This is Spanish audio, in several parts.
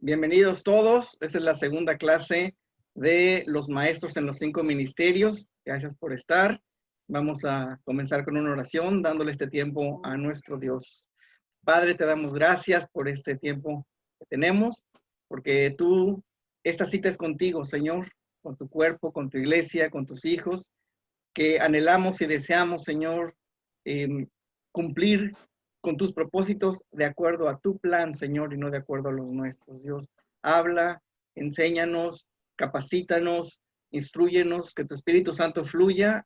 Bienvenidos todos. Esta es la segunda clase de los maestros en los 5 ministerios. Gracias por estar. Vamos a comenzar con una oración, dándole este tiempo a nuestro Dios. Padre, te damos gracias por este tiempo que tenemos, porque esta cita es contigo, Señor, con tu cuerpo, con tu iglesia, con tus hijos, que anhelamos y deseamos, Señor, cumplir con tus propósitos de acuerdo a tu plan, Señor, y no de acuerdo a los nuestros. Dios, habla, enséñanos, capacítanos, instrúyenos, que tu Espíritu Santo fluya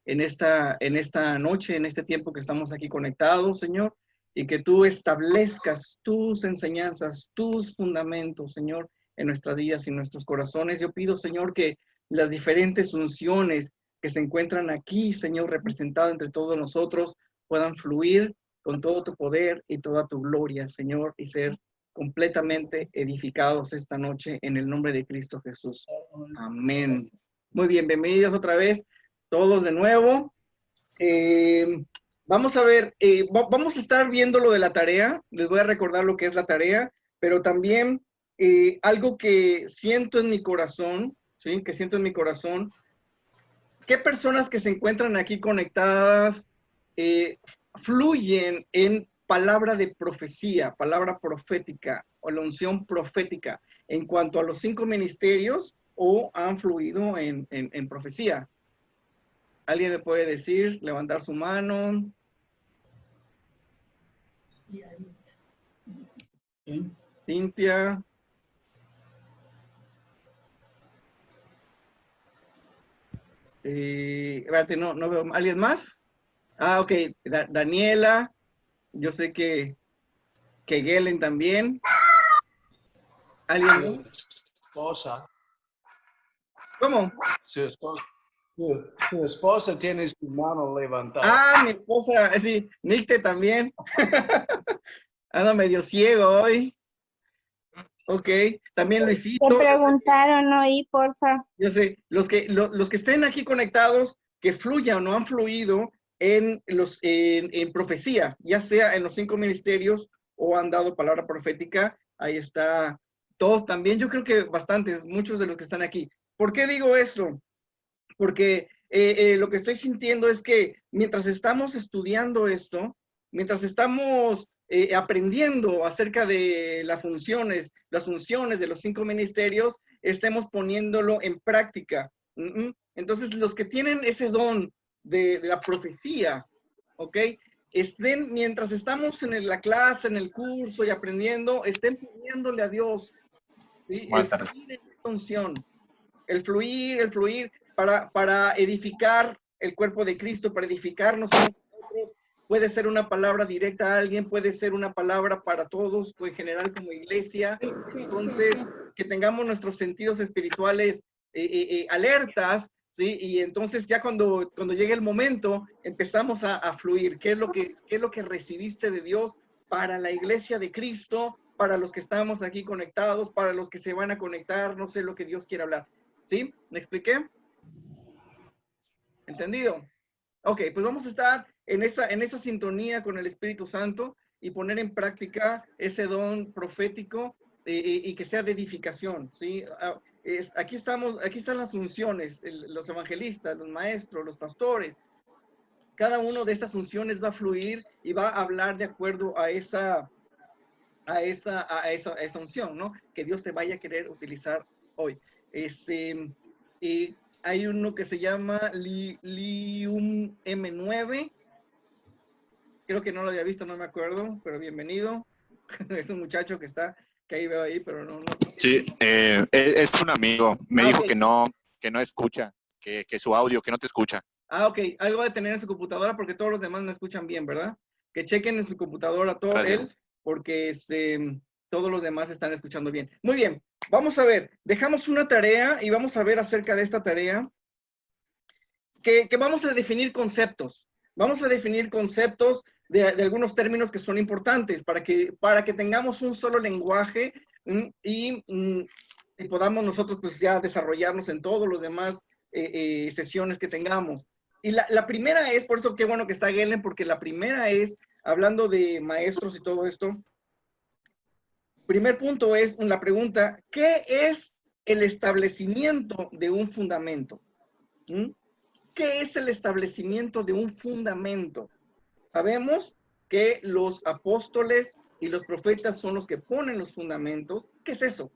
en esta noche, en este tiempo que estamos aquí conectados, Señor, y que tú establezcas tus enseñanzas, tus fundamentos, Señor, en nuestras vidas y en nuestros corazones. Yo pido, Señor, que las diferentes unciones que se encuentran aquí, Señor, representado entre todos nosotros, puedan fluir con todo tu poder y toda tu gloria, Señor, y ser completamente edificados esta noche en el nombre de Cristo Jesús. Amén. Muy bien, bienvenidos otra vez, todos de nuevo. Vamos a ver, vamos a estar viendo lo de la tarea. Les voy a recordar lo que es la tarea, pero también algo que siento en mi corazón, ¿sí? Que siento en mi corazón. ¿Qué personas que se encuentran aquí conectadas fluyen en palabra de profecía, palabra profética o la unción profética en cuanto a los 5 ministerios o han fluido en profecía? ¿Alguien me puede decir, levantar su mano? Cintia. Espérate, no veo. ¿Alguien más? Ah, ok. Daniela. Yo sé que Gelen también. ¿Alguien más? Esposa. ¿Cómo? Su esposa tiene su mano levantada. Ah, mi esposa, sí, Nicte también. Anda medio ciego hoy. Ok, también Luisito. Te preguntaron, oí, porfa. Yo sé, los que estén aquí conectados, que fluyan o no han fluido en profecía, ya sea en los 5 ministerios o han dado palabra profética, ahí está. Todos también, yo creo que bastantes, muchos de los que están aquí. ¿Por qué digo esto? Porque lo que estoy sintiendo es que mientras estamos estudiando esto, mientras estamos aprendiendo acerca de las funciones de los 5 ministerios, estemos poniéndolo en práctica. Entonces, los que tienen ese don de la profecía, ¿ok? Mientras estamos en la clase, en el curso y aprendiendo, estén pidiéndole a Dios, ¿sí? El fluir en esta unción, el fluir, para edificar el cuerpo de Cristo, para edificarnos. Puede ser una palabra directa a alguien, puede ser una palabra para todos, en general como iglesia. Entonces, que tengamos nuestros sentidos espirituales alertas, ¿sí? Y entonces ya cuando llegue el momento, empezamos a fluir. ¿Qué es lo que recibiste de Dios para la iglesia de Cristo, para los que estamos aquí conectados, para los que se van a conectar? No sé lo que Dios quiere hablar. ¿Sí? ¿Me expliqué? ¿Entendido? Ok, pues vamos a estar en esa sintonía con el Espíritu Santo y poner en práctica ese don profético y que sea de edificación, ¿sí? Aquí están las unciones, los evangelistas, los maestros, los pastores. Cada uno de estas unciones va a fluir y va a hablar de acuerdo a esa unción, ¿no? Que Dios te vaya a querer utilizar hoy. Hay uno que se llama Lium M9. Creo que no lo había visto, no me acuerdo, pero bienvenido. Es un muchacho que ahí veo ahí, pero no. Sí, es un amigo. Me dijo okay. que no escucha, que su audio, que no te escucha. Ah, ok. Algo de tener en su computadora porque todos los demás me escuchan bien, ¿verdad? Que chequen en su computadora todo él, porque todos los demás están escuchando bien. Muy bien, vamos a ver. Dejamos una tarea y vamos a ver acerca de esta tarea que vamos a definir conceptos. Vamos a definir conceptos de algunos términos que son importantes para que tengamos un solo lenguaje y podamos nosotros pues ya desarrollarnos en todos los demás sesiones que tengamos. Y la primera es, por eso qué bueno que está Gelen, porque la primera es, hablando de maestros y todo esto, primer punto es la pregunta, ¿qué es el establecimiento de un fundamento? ¿Mm? ¿Qué es el establecimiento de un fundamento? Sabemos que los apóstoles y los profetas son los que ponen los fundamentos. ¿Qué es eso?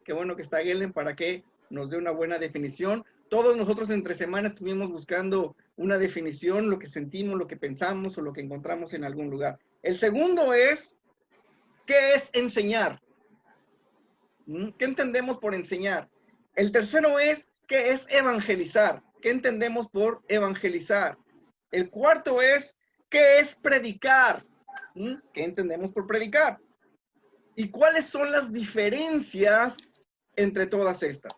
Qué bueno que está Gelen para que nos dé una buena definición. Todos nosotros entre semanas estuvimos buscando una definición, lo que sentimos, lo que pensamos o lo que encontramos en algún lugar. El segundo es, ¿qué es enseñar? ¿Qué entendemos por enseñar? El tercero es, ¿qué es evangelizar? ¿Qué entendemos por evangelizar? El cuarto es, ¿qué es predicar? ¿Qué entendemos por predicar? ¿Y cuáles son las diferencias entre todas estas?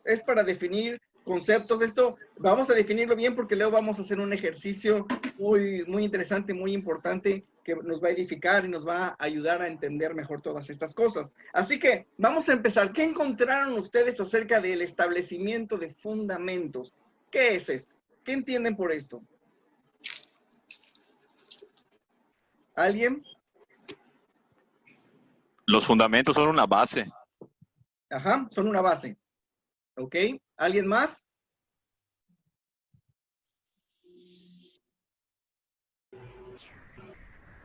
Es para definir conceptos. Esto vamos a definirlo bien porque luego vamos a hacer un ejercicio muy interesante, muy importante, que nos va a edificar y nos va a ayudar a entender mejor todas estas cosas. Así que vamos a empezar. ¿Qué encontraron ustedes acerca del establecimiento de fundamentos? ¿Qué es esto? ¿Qué entienden por esto? ¿Alguien? Los fundamentos son una base. Ajá, son una base. ¿Ok? ¿Alguien más?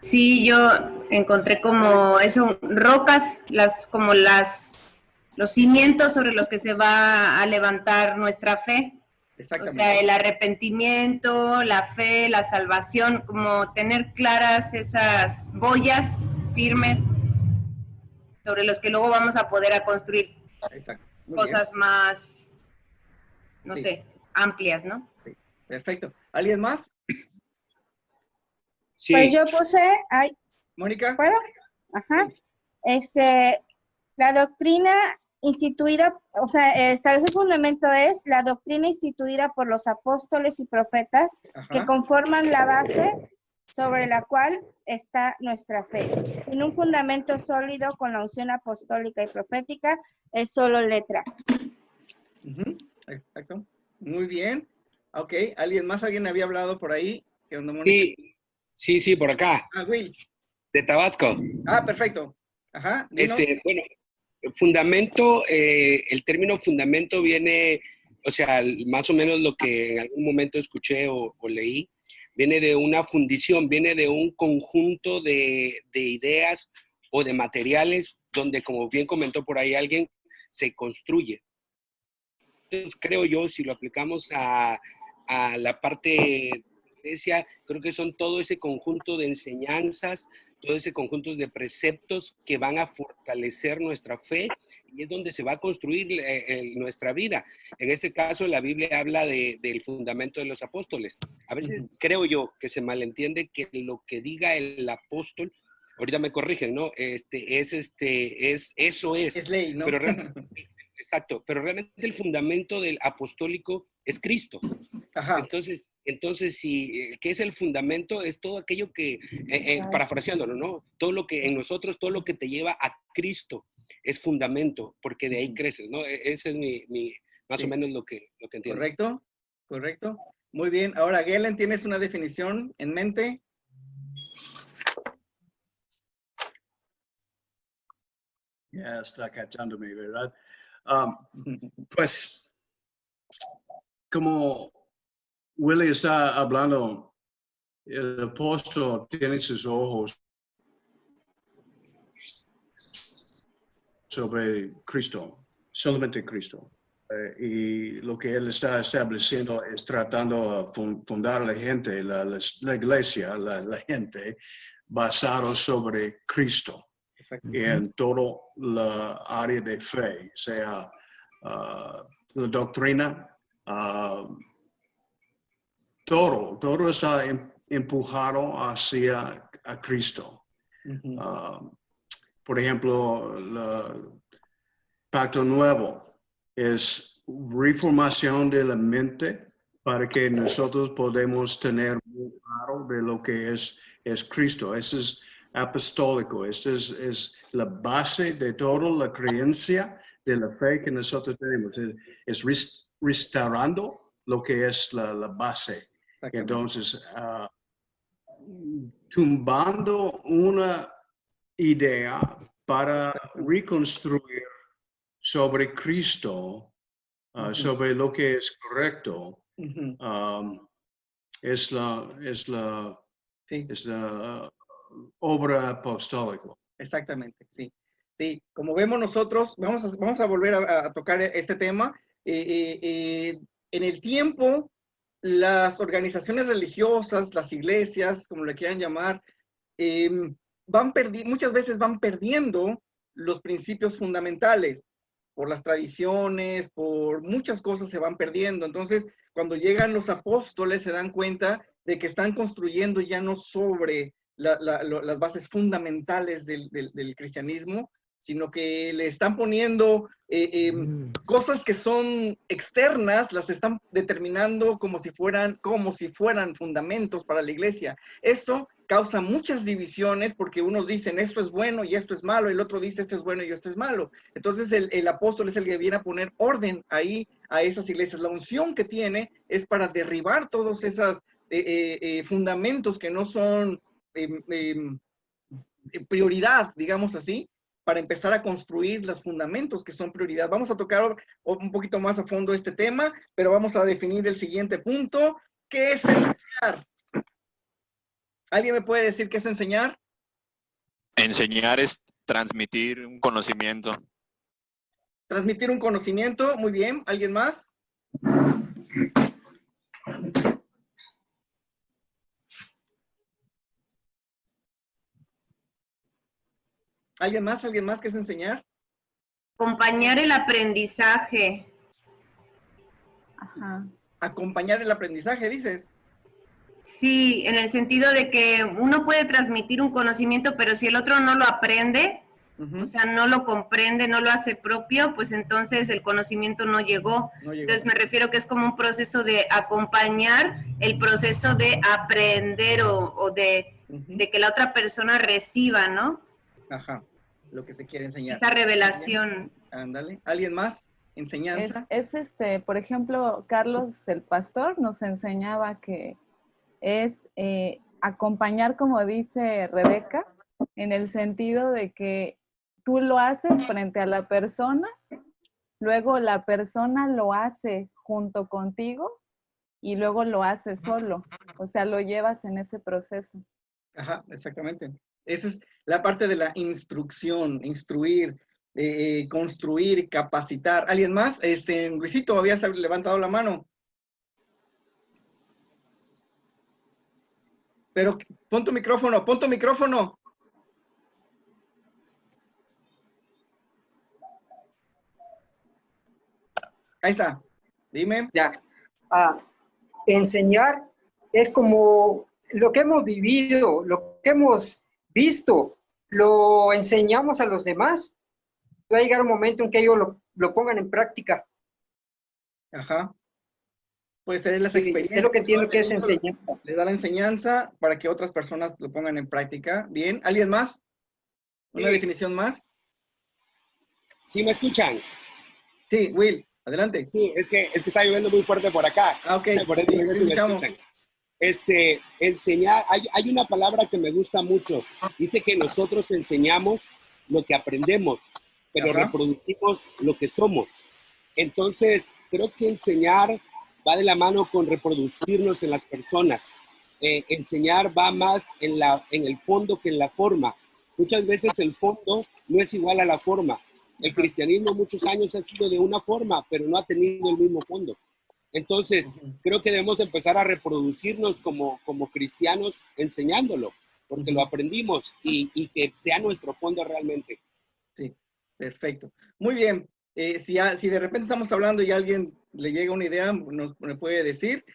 Sí, yo encontré como eso, rocas, los cimientos sobre los que se va a levantar nuestra fe. Exactamente. O sea, el arrepentimiento, la fe, la salvación, como tener claras esas boyas firmes sobre los que luego vamos a poder a construir cosas más, no sé, amplias, ¿no? Sí. Perfecto. ¿Alguien más? Sí. Pues yo puse, Mónica. ¿puedo? Ajá. La doctrina instituida, o sea, establecer fundamento es la doctrina instituida por los apóstoles y profetas que conforman la base sobre la cual está nuestra fe. Sin un fundamento sólido con la unción apostólica y profética, es solo letra. Exacto. Muy bien. Ok. ¿Alguien más? ¿Alguien había hablado por ahí? ¿Qué onda, Mónica? Sí, por acá. Will. De Tabasco. Perfecto. Ajá. Dinos. Bueno, fundamento, el término fundamento viene, o sea, más o menos lo que en algún momento escuché o leí, viene de una fundición, viene de un conjunto de ideas o de materiales donde, como bien comentó por ahí alguien, se construye. Entonces, creo yo, si lo aplicamos a la parte de la iglesia, creo que son todo ese conjunto de enseñanzas, todo ese conjunto de preceptos que van a fortalecer nuestra fe y es donde se va a construir nuestra vida. En este caso, la Biblia habla del fundamento de los apóstoles. A veces creo yo que se malentiende que lo que diga el apóstol, ahorita me corrigen, ¿no? Eso es. Es ley, ¿no? Pero exacto, pero realmente el fundamento del apostólico es Cristo. Ajá. Entonces ¿qué es el fundamento? Es todo aquello que, parafraseándolo, ¿no? Todo lo que en nosotros, todo lo que te lleva a Cristo es fundamento, porque de ahí creces, ¿no? Ese es más o menos lo que entiendo. Correcto. Muy bien. Ahora, Gelen, ¿tienes una definición en mente? Ya está cachándome, ¿verdad? Pues, como Willy está hablando, el apóstol tiene sus ojos sobre Cristo, solamente Cristo. Y lo que él está estableciendo es tratando de fundar a la gente, la iglesia, la gente, basado sobre Cristo. En toda la área de fe, sea la doctrina, todo está empujado hacia a Cristo. Por ejemplo, el Pacto Nuevo es reformación de la mente para que nosotros podamos tener muy claro de lo que es Cristo. Ese es apostólico. Esta es la base de toda la creencia de la fe que nosotros tenemos. Es restaurando lo que es la base. Entonces, tumbando una idea para reconstruir sobre Cristo, sobre lo que es correcto, es la obra apostólica. Exactamente, sí. Sí, como vemos nosotros, vamos a volver a tocar este tema. En el tiempo, las organizaciones religiosas, las iglesias, como le quieran llamar, muchas veces van perdiendo los principios fundamentales por las tradiciones, por muchas cosas se van perdiendo. Entonces, cuando llegan los apóstoles, se dan cuenta de que están construyendo ya no sobre las bases fundamentales del cristianismo, sino que le están poniendo cosas que son externas, las están determinando como si fueran fundamentos para la iglesia. Esto causa muchas divisiones porque unos dicen esto es bueno y esto es malo, y el otro dice esto es bueno y esto es malo. Entonces el apóstol es el que viene a poner orden ahí a esas iglesias. La unción que tiene es para derribar todos esos fundamentos que no son prioridad, digamos así, para empezar a construir los fundamentos que son prioridad. Vamos a tocar un poquito más a fondo este tema, pero vamos a definir el siguiente punto. ¿Qué es enseñar? ¿Alguien me puede decir qué es enseñar? Enseñar es transmitir un conocimiento. Transmitir un conocimiento, muy bien. ¿Alguien más? ¿Alguien más? ¿Alguien más? ¿Qué es enseñar? Acompañar el aprendizaje. Ajá. Acompañar el aprendizaje, dices. Sí, en el sentido de que uno puede transmitir un conocimiento, pero si el otro no lo aprende, o sea, no lo comprende, no lo hace propio, pues entonces el conocimiento no llegó. Entonces me refiero que es como un proceso de acompañar el proceso de aprender o de que la otra persona reciba, ¿no? Ajá, lo que se quiere enseñar. Esa revelación. Ándale. ¿Alguien más? ¿Enseñanza? Por ejemplo, Carlos el pastor nos enseñaba que es acompañar, como dice Rebeca, en el sentido de que tú lo haces frente a la persona, luego la persona lo hace junto contigo y luego lo hace solo. O sea, lo llevas en ese proceso. Ajá, exactamente. Esa es la parte de la instrucción, instruir, construir, capacitar. ¿Alguien más? Luisito, habías levantado la mano. Pero pon tu micrófono, pon tu micrófono. Ahí está. Dime. Ya. Enseñar es como lo que hemos vivido, lo que hemos visto, lo enseñamos a los demás. Va a llegar un momento en que ellos lo pongan en práctica. Ajá. Puede ser las experiencias. Es lo que entiendo que es enseñar. Les da la enseñanza para que otras personas lo pongan en práctica. Bien. ¿Alguien más? ¿Una definición más? ¿Sí me escuchan? Sí, Will, adelante. Sí, es que está lloviendo muy fuerte por acá. Ok. Por eso me escuchan. Enseñar, hay una palabra que me gusta mucho. Dice que nosotros enseñamos lo que aprendemos, pero reproducimos lo que somos. Entonces, creo que enseñar va de la mano con reproducirnos en las personas. Enseñar va más en el fondo que en la forma. Muchas veces el fondo no es igual a la forma. El cristianismo muchos años ha sido de una forma, pero no ha tenido el mismo fondo. Entonces, creo que debemos empezar a reproducirnos como cristianos enseñándolo, porque lo aprendimnos y que sea nuestro fondo realmente. Sí, perfecto. Muy bien. Si de repente estamos hablando y a alguien le llega una idea, nos puede decir.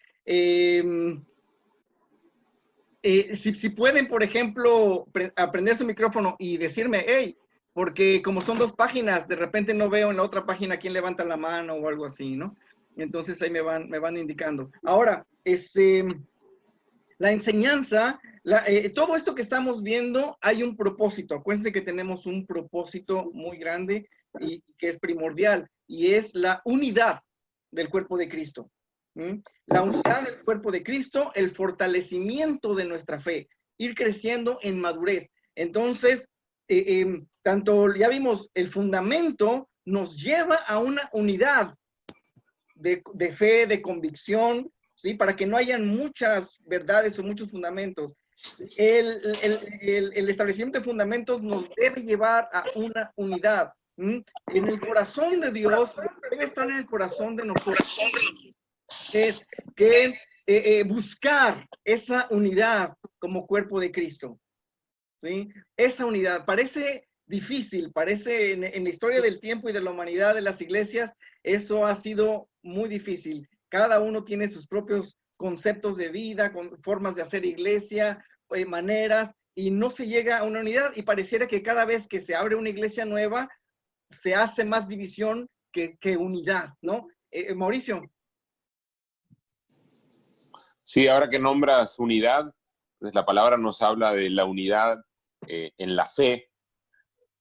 Si pueden, por ejemplo, aprender su micrófono y decirme, hey, porque como son dos páginas, de repente no veo en la otra página quién levanta la mano o algo así, ¿no? Entonces ahí me van indicando. Ahora, la enseñanza, todo esto que estamos viendo, hay un propósito. Acuérdense que tenemos un propósito muy grande y que es primordial, y es la unidad del cuerpo de Cristo. La unidad del cuerpo de Cristo, el fortalecimiento de nuestra fe, ir creciendo en madurez. Entonces, tanto, ya vimos, el fundamento nos lleva a una unidad de fe, de convicción, ¿sí? Para que no hayan muchas verdades o muchos fundamentos. El establecimiento de fundamentos nos debe llevar a una unidad. En el corazón de Dios, debe estar en el corazón de nosotros, que es buscar esa unidad como cuerpo de Cristo. ¿Sí? Esa unidad parece difícil, parece en la historia del tiempo y de la humanidad de las iglesias, eso ha sido muy difícil. Cada uno tiene sus propios conceptos de vida, con formas de hacer iglesia, maneras, y no se llega a una unidad, y pareciera que cada vez que se abre una iglesia nueva, se hace más división que unidad, ¿no? Mauricio. Sí, ahora que nombras unidad, pues la palabra nos habla de la unidad en la fe,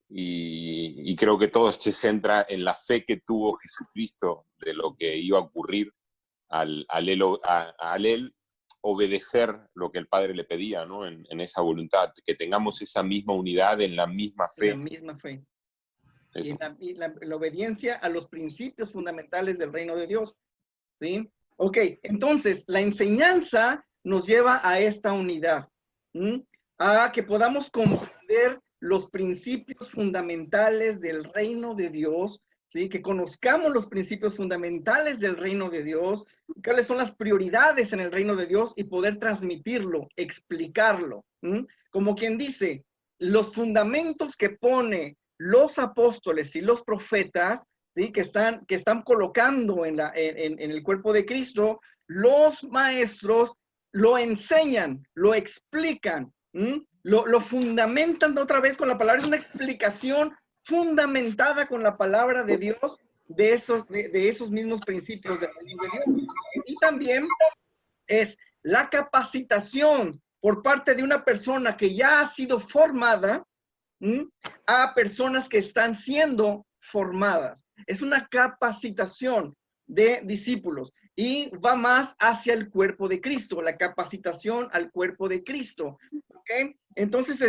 y creo que todo se centra en la fe que tuvo Jesucristo de lo que iba a ocurrir al él obedecer lo que el Padre le pedía, ¿no? En esa voluntad, que tengamos esa misma unidad en la misma fe. En la misma fe. Y la obediencia a los principios fundamentales del reino de Dios. ¿Sí? Ok, entonces, la enseñanza nos lleva a esta unidad. A que podamos comprender los principios fundamentales del reino de Dios, ¿sí? Que conozcamos los principios fundamentales del reino de Dios, cuáles son las prioridades en el reino de Dios y poder transmitirlo, explicarlo. Como quien dice, los fundamentos que pone los apóstoles y los profetas, ¿sí? que están colocando en el cuerpo de Cristo, los maestros lo enseñan, lo explican, lo fundamentan otra vez con la palabra. Es una explicación fundamentada con la palabra de Dios de esos mismos principios del reino de Dios. Y también es la capacitación por parte de una persona que ya ha sido formada a personas que están siendo formadas. Es una capacitación de discípulos y va más hacia el cuerpo de Cristo, la capacitación al cuerpo de Cristo. ¿Okay? Entonces,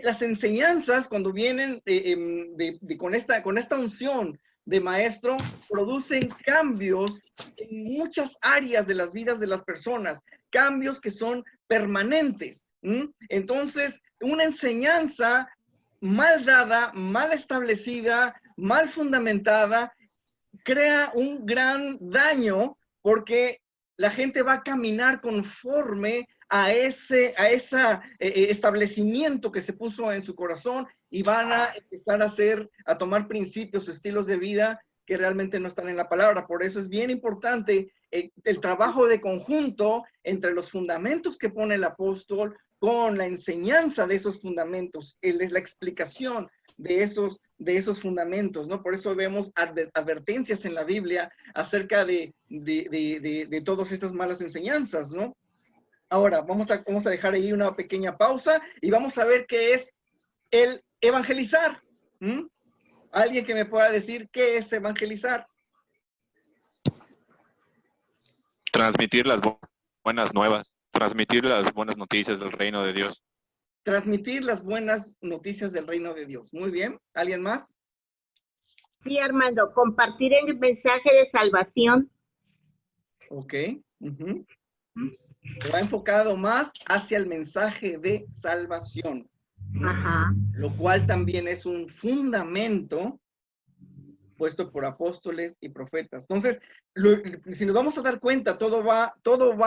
las enseñanzas cuando vienen con esta unción de maestro, producen cambios en muchas áreas de las vidas de las personas, cambios que son permanentes. Entonces, una enseñanza mal dada, mal establecida, mal fundamentada, crea un gran daño porque la gente va a caminar conforme a ese establecimiento que se puso en su corazón y van a empezar a tomar principios o estilos de vida que realmente no están en la palabra. Por eso es bien importante el trabajo de conjunto entre los fundamentos que pone el apóstol con la enseñanza de esos fundamentos, la explicación de esos fundamentos, ¿no? Por eso vemos advertencias en la Biblia acerca de todas estas malas enseñanzas, ¿no? Ahora, vamos a dejar ahí una pequeña pausa y vamos a ver qué es el evangelizar. ¿Alguien que me pueda decir qué es evangelizar? Transmitir las buenas nuevas, transmitir las buenas noticias del reino de Dios. Transmitir las buenas noticias del reino de Dios. Muy bien. ¿Alguien más? Sí, Armando, compartir el mensaje de salvación. Ok. Se va enfocado más hacia el mensaje de salvación. Ajá. Lo cual también es un fundamento puesto por apóstoles y profetas. Entonces, si nos vamos a dar cuenta, todo va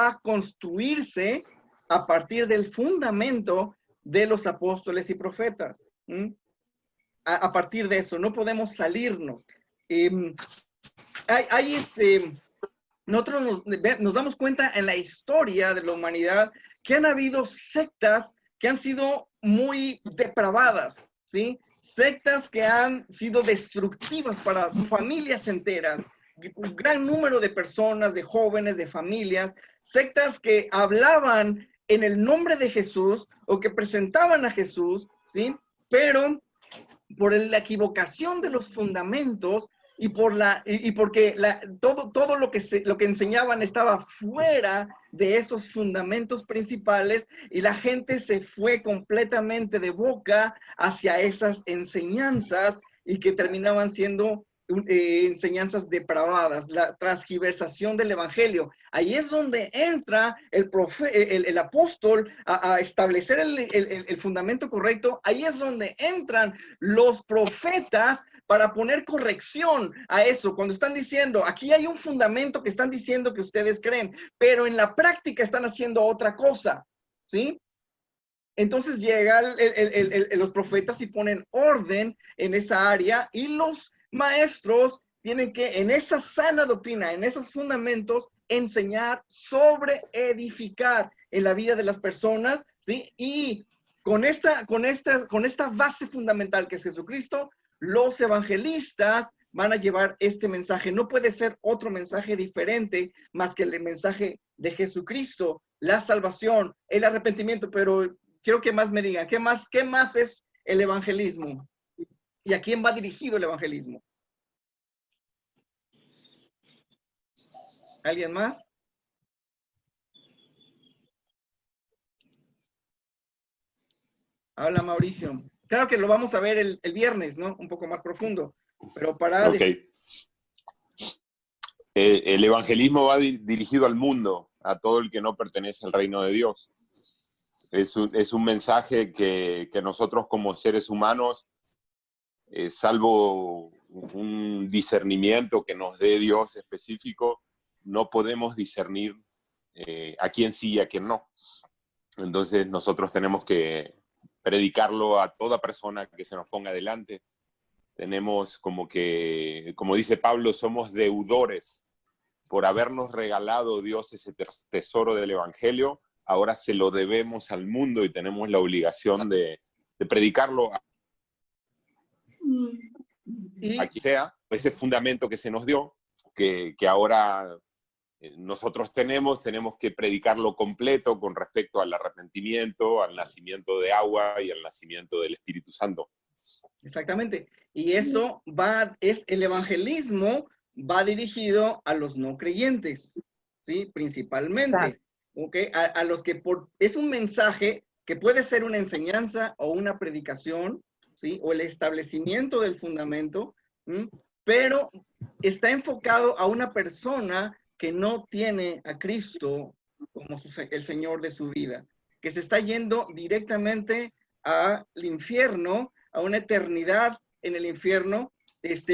a construirse a partir del fundamento de los apóstoles y profetas. A partir de eso, no podemos salirnos. Nosotros nos damos cuenta en la historia de la humanidad que han habido sectas que han sido muy depravadas, ¿sí? Sectas que han sido destructivas para familias enteras, un gran número de personas, de jóvenes, de familias, sectas que hablaban en el nombre de Jesús o que presentaban a Jesús, ¿sí? Pero por la equivocación de los fundamentos, porque todo lo que enseñaban estaba fuera de esos fundamentos principales y la gente se fue completamente de boca hacia esas enseñanzas y que terminaban siendo enseñanzas depravadas, la transgiversación del evangelio. Ahí es donde entra el apóstol a establecer el fundamento correcto. Ahí es donde entran los profetas para poner corrección a eso. Cuando están diciendo, aquí hay un fundamento que están diciendo que ustedes creen, pero en la práctica están haciendo otra cosa, ¿sí? Entonces llegan los profetas y ponen orden en esa área, y los maestros tienen que, en esa sana doctrina, en esos fundamentos, enseñar sobre edificar en la vida de las personas, ¿sí? Y con esta base fundamental que es Jesucristo, los evangelistas van a llevar este mensaje. No puede ser otro mensaje diferente más que el mensaje de Jesucristo, la salvación, el arrepentimiento. Pero quiero que más me digan, ¿qué más es el evangelismo? ¿Y a quién va dirigido el evangelismo? ¿Alguien más? Habla Mauricio. Claro que lo vamos a ver el viernes, ¿no? Un poco más profundo. Pero para... Okay. El evangelismo va dirigido al mundo, a todo el que no pertenece al reino de Dios. Es un mensaje que nosotros como seres humanos, salvo un discernimiento que nos dé Dios específico, no podemos discernir a quién sí y a quién no. Entonces nosotros tenemos que predicarlo a toda persona que se nos ponga delante. Tenemos como dice Pablo, somos deudores por habernos regalado Dios ese tesoro del evangelio. Ahora se lo debemos al mundo y tenemos la obligación de predicarlo a quien sea, ese fundamento que se nos dio, que ahora nosotros tenemos que predicarlo completo con respecto al arrepentimiento, al nacimiento de agua y al nacimiento del Espíritu Santo. Exactamente. Y eso el evangelismo va dirigido a los no creyentes, ¿sí? Principalmente. ¿Okay? A los que es un mensaje que puede ser una enseñanza o una predicación, ¿sí? O el establecimiento del fundamento, ¿sí? Pero está enfocado a una persona que no tiene a Cristo como el Señor de su vida, que se está yendo directamente al infierno, a una eternidad en el infierno,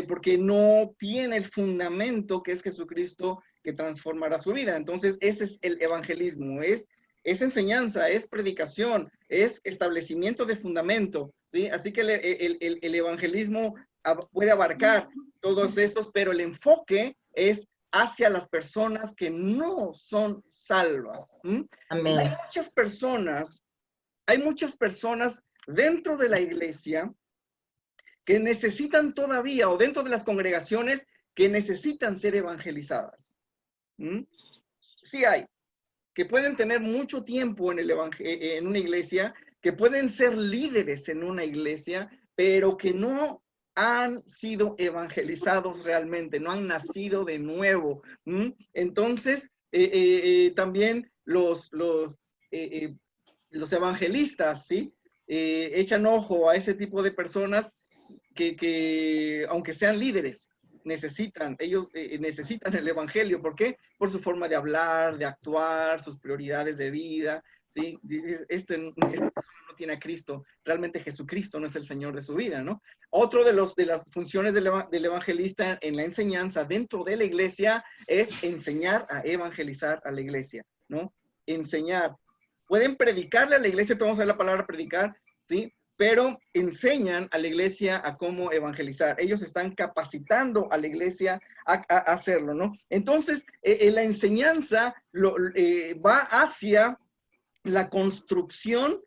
porque no tiene el fundamento que es Jesucristo, que transformará su vida. Entonces, ese es el evangelismo, es enseñanza, es predicación, es establecimiento de fundamento, ¿sí? Así que el evangelismo puede abarcar todos estos, pero el enfoque es hacia las personas que no son salvas. Amén. Hay muchas personas dentro de la iglesia que necesitan todavía, o dentro de las congregaciones, que necesitan ser evangelizadas. Sí hay, que pueden tener mucho tiempo en una iglesia, que pueden ser líderes en una iglesia, pero que no han sido evangelizados realmente, no han nacido de nuevo. Entonces, también los evangelistas, ¿sí? Echan ojo a ese tipo de personas que aunque sean líderes, ellos necesitan el evangelio. ¿Por qué? Por su forma de hablar, de actuar, sus prioridades de vida, ¿sí? Esta persona no tiene a Cristo, realmente Jesucristo no es el Señor de su vida, ¿no? Otro de las funciones del evangelista en la enseñanza dentro de la iglesia es enseñar a evangelizar a la iglesia, ¿no? Enseñar. Pueden predicarle a la iglesia, vamos a ver la palabra predicar, ¿sí? Pero enseñan a la iglesia a cómo evangelizar. Ellos están capacitando a la iglesia a hacerlo, ¿no? Entonces, la enseñanza va hacia la construcción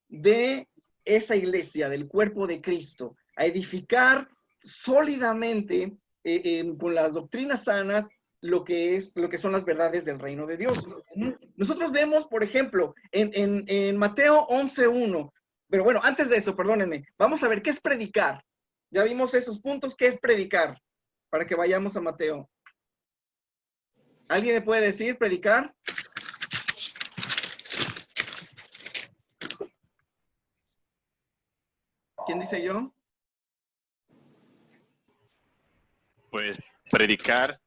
de esa iglesia, del cuerpo de Cristo, a edificar sólidamente con las doctrinas sanas lo que son las verdades del reino de Dios. Nosotros vemos, por ejemplo, en Mateo 11:1, pero bueno, antes de eso, perdónenme, vamos a ver qué es predicar. Ya vimos esos puntos, ¿qué es predicar? para que vayamos a Mateo. ¿Alguien me puede decir predicar? ¿Quién dice yo? Pues predicar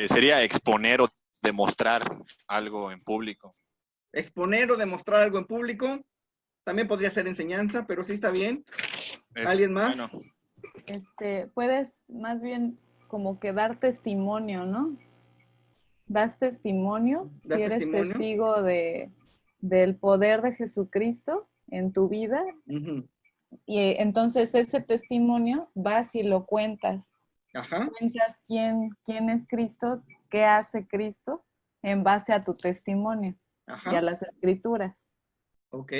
sería exponer o demostrar algo en público. Exponer o demostrar algo en público. También podría ser enseñanza, pero sí está bien. ¿Alguien más? Bueno, Puedes más bien como que dar testimonio, ¿no? Das testimonio, ¿Das si eres testimonio? testigo del poder de Jesucristo en tu vida. Ujú. Y entonces ese testimonio vas y lo cuentas. Ajá. Cuentas quién es Cristo, qué hace Cristo en base a tu testimonio y a Ajá. las escrituras. Ok.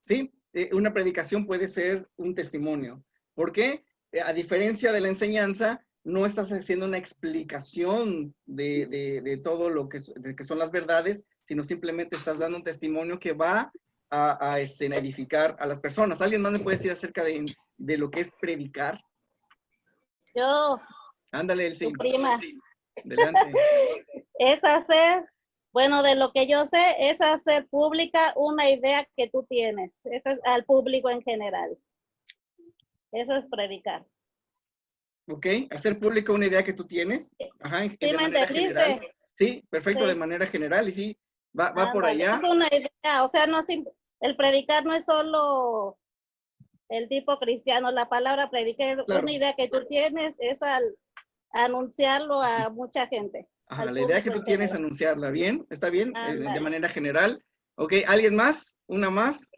Sí, una predicación puede ser un testimonio. ¿Por qué? A diferencia de la enseñanza, no estás haciendo una explicación de todo lo que son las verdades, sino simplemente estás dando un testimonio que va a edificar a las personas. ¿Alguien más me puede decir acerca de lo que es predicar? Yo, Ándale, el tu prima. Adelante. Es hacer, bueno, de lo que yo sé, es hacer pública una idea que tú tienes. Eso es al público en general. Eso es predicar. Ok, hacer pública una idea que tú tienes. Ajá, ¿Sí de me manera entendiste? general. Sí, perfecto, Sí. de manera general. Y sí, va por Ándale, allá. es una idea, o sea, el predicar no es solo el tipo cristiano, la palabra predicar, Claro. una idea que tú tienes es al anunciarlo a mucha gente. Ajá, al la idea que público tú en tienes general. anunciarla, ¿bien? ¿Está bien? De Ándale. manera general. Ok, ¿alguien más? ¿Una más?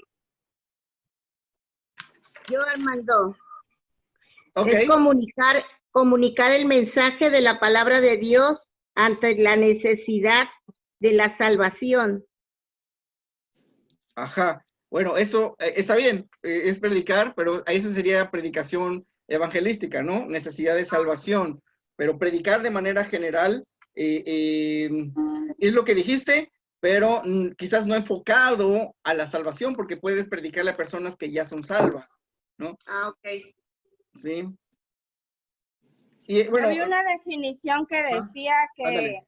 Yo, Armando, Ok, es comunicar el mensaje de la palabra de Dios ante la necesidad de la salvación. ajá. Bueno, eso está bien, es predicar, pero eso sería predicación evangelística, ¿no? Necesidad de salvación. Pero predicar de manera general es lo que dijiste, pero quizás no enfocado a la salvación, porque puedes predicarle a personas que ya son salvas, ¿no? Ah, ok. Sí. Y bueno, había una definición que decía ándale.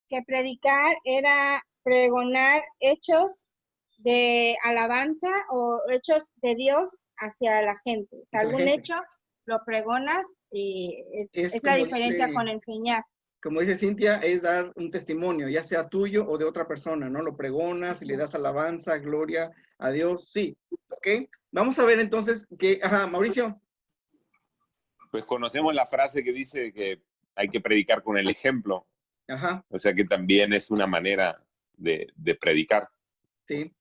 que predicar era pregonar hechos de alabanza o hechos de Dios hacia la gente. O sea, Hacia la algún gente. hecho lo pregonas y es la como diferencia dice- con enseñar. Como dice Cintia, es dar un testimonio, ya sea tuyo o de otra persona, ¿no? Lo pregonas y le das alabanza, gloria a Dios. Sí, ¿ok? Vamos a ver entonces que, ajá, Mauricio. Pues conocemos la frase que dice que hay que predicar con el ejemplo. Ajá. O sea que también es una manera de predicar. Sí,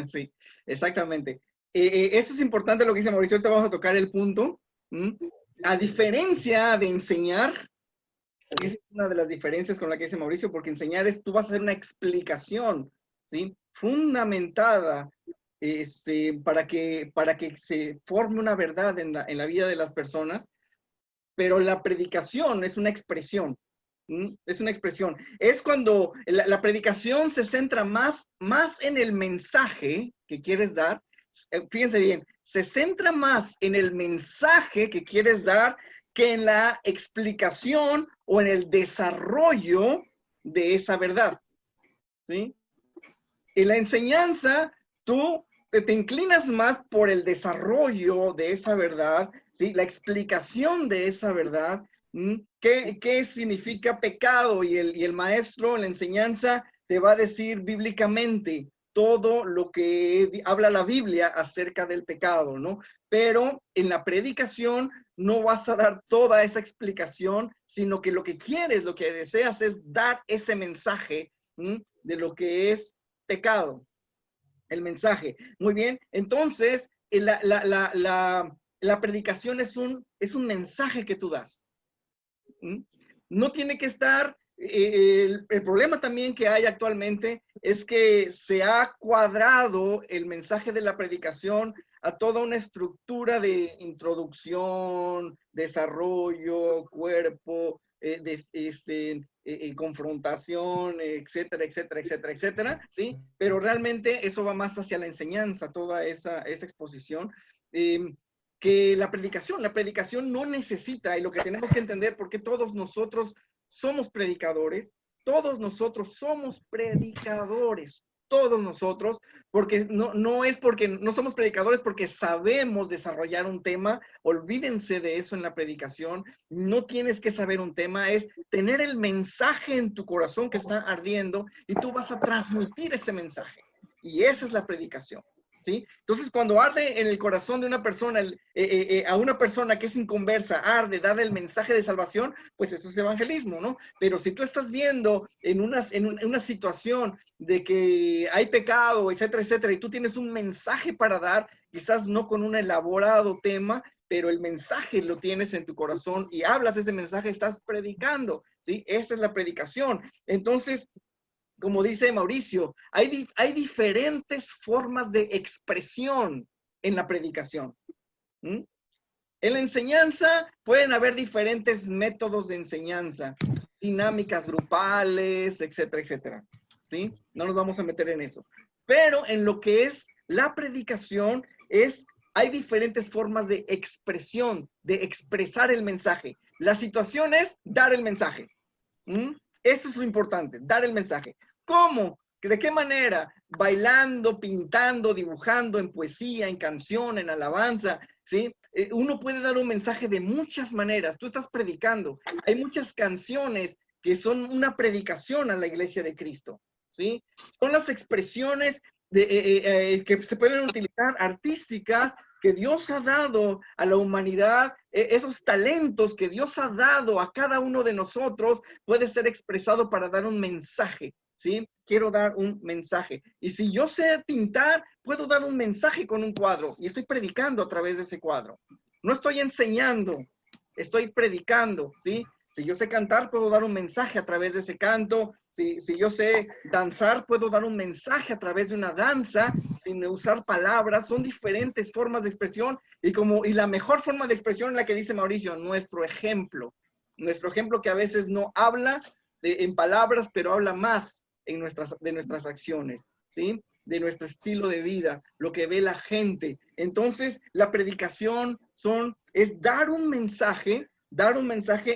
sí, exactamente. Eso es importante lo que dice Mauricio, ahorita vamos a tocar el punto. A diferencia de enseñar, esa es una de las diferencias con la que dice Mauricio, porque enseñar es, tú vas a hacer una explicación, ¿sí? Fundamentada para que se forme una verdad en la vida de las personas, pero la predicación es una expresión. Es una expresión. Es cuando la predicación se centra más en el mensaje que quieres dar. Fíjense bien, se centra más en el mensaje que quieres dar que en la explicación o en el desarrollo de esa verdad. ¿Sí? En la enseñanza, tú te inclinas más por el desarrollo de esa verdad, ¿sí? La explicación de esa verdad. ¿Qué significa pecado? Y el maestro en la enseñanza te va a decir bíblicamente todo lo que habla la Biblia acerca del pecado, ¿no? Pero en la predicación no vas a dar toda esa explicación, sino que lo que quieres, lo que deseas es dar ese mensaje de lo que es pecado, el mensaje. Muy bien, entonces la predicación es un mensaje que tú das. No tiene que estar, el problema también que hay actualmente es que se ha cuadrado el mensaje de la predicación a toda una estructura de introducción, desarrollo, cuerpo, confrontación, etcétera, etcétera, etcétera, etcétera, ¿sí? Pero realmente eso va más hacia la enseñanza, toda esa exposición. que la predicación no necesita, y lo que tenemos que entender, porque todos nosotros somos predicadores, todos nosotros somos predicadores, todos nosotros, porque no es porque no somos predicadores porque sabemos desarrollar un tema. Olvídense de eso en la predicación. No tienes que saber un tema, es tener el mensaje en tu corazón que está ardiendo y tú vas a transmitir ese mensaje. Y esa es la predicación, ¿sí? Entonces, cuando arde en el corazón de una persona, a una persona que es inconversa, arde, darle el mensaje de salvación, pues eso es evangelismo, ¿no? Pero si tú estás viendo en una situación de que hay pecado, etcétera, etcétera, y tú tienes un mensaje para dar, quizás no con un elaborado tema, pero el mensaje lo tienes en tu corazón y hablas ese mensaje, estás predicando, ¿sí? Esa es la predicación. Entonces, como dice Mauricio, hay diferentes formas de expresión en la predicación. En la enseñanza pueden haber diferentes métodos de enseñanza, dinámicas grupales, etcétera, etcétera. ¿Sí? No nos vamos a meter en eso. Pero en lo que es la predicación, hay diferentes formas de expresión, de expresar el mensaje. La situación es dar el mensaje. Eso es lo importante, dar el mensaje. ¿Cómo? ¿De qué manera? Bailando, pintando, dibujando, en poesía, en canción, en alabanza, ¿sí? Uno puede dar un mensaje de muchas maneras. Tú estás predicando. Hay muchas canciones que son una predicación a la iglesia de Cristo, ¿sí? Son las expresiones que se pueden utilizar artísticas que Dios ha dado a la humanidad, esos talentos que Dios ha dado a cada uno de nosotros, puede ser expresado para dar un mensaje, ¿sí? Quiero dar un mensaje. Y si yo sé pintar, puedo dar un mensaje con un cuadro y estoy predicando a través de ese cuadro. No estoy enseñando, estoy predicando, ¿sí? Si yo sé cantar, puedo dar un mensaje a través de ese canto. Si yo sé danzar, puedo dar un mensaje a través de una danza sin usar palabras. Son diferentes formas de expresión y la mejor forma de expresión es la que dice Mauricio, nuestro ejemplo. Nuestro ejemplo que a veces no habla en palabras, pero habla más de nuestras acciones, ¿sí? De nuestro estilo de vida, lo que ve la gente. Entonces, la predicación es dar un mensaje